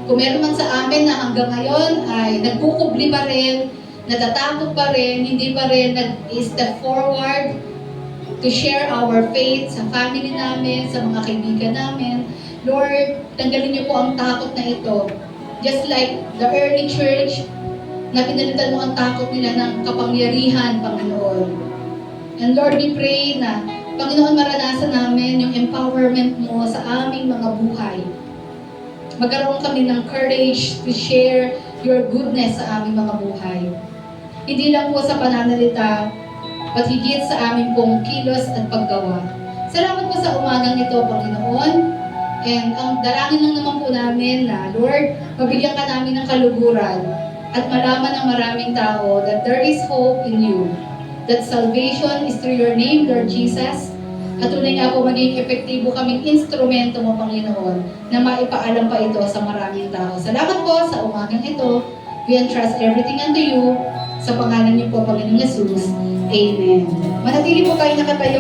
Kung meron man sa amin na hanggang ngayon ay nagkukubli pa rin, natatakot pa rin, hindi pa rin nag-step forward to share our faith sa family namin, sa mga kaibigan namin. Lord, tanggalin niyo po ang takot na ito. Just like the early church, na pinalitan mo ang takot nila ng kapangyarihan, Panginoon. And Lord, we pray na, Panginoon, maranasan namin yung empowerment mo sa aming mga buhay. Magkaroon kami ng courage to share your goodness sa aming mga buhay. Hindi lang po sa pananalita, but higit sa aming pong kilos at paggawa. Salamat po sa umagang ito, Panginoon. And ang dalangin lang naman po namin na, Lord, mabigyan ka namin ng kaluguran at malaman ng maraming tao that there is hope in you. That salvation is through your name, Lord Jesus. At tunay nga po maging epektibo kaming instrumento mo, Panginoon, na maipaalam pa ito sa maraming tao. Salamat po sa umagang ito. We entrust everything unto you. Sa pangalan niyo po, Panginoong Jesus. Amen. Manatili po tayo nakatayo.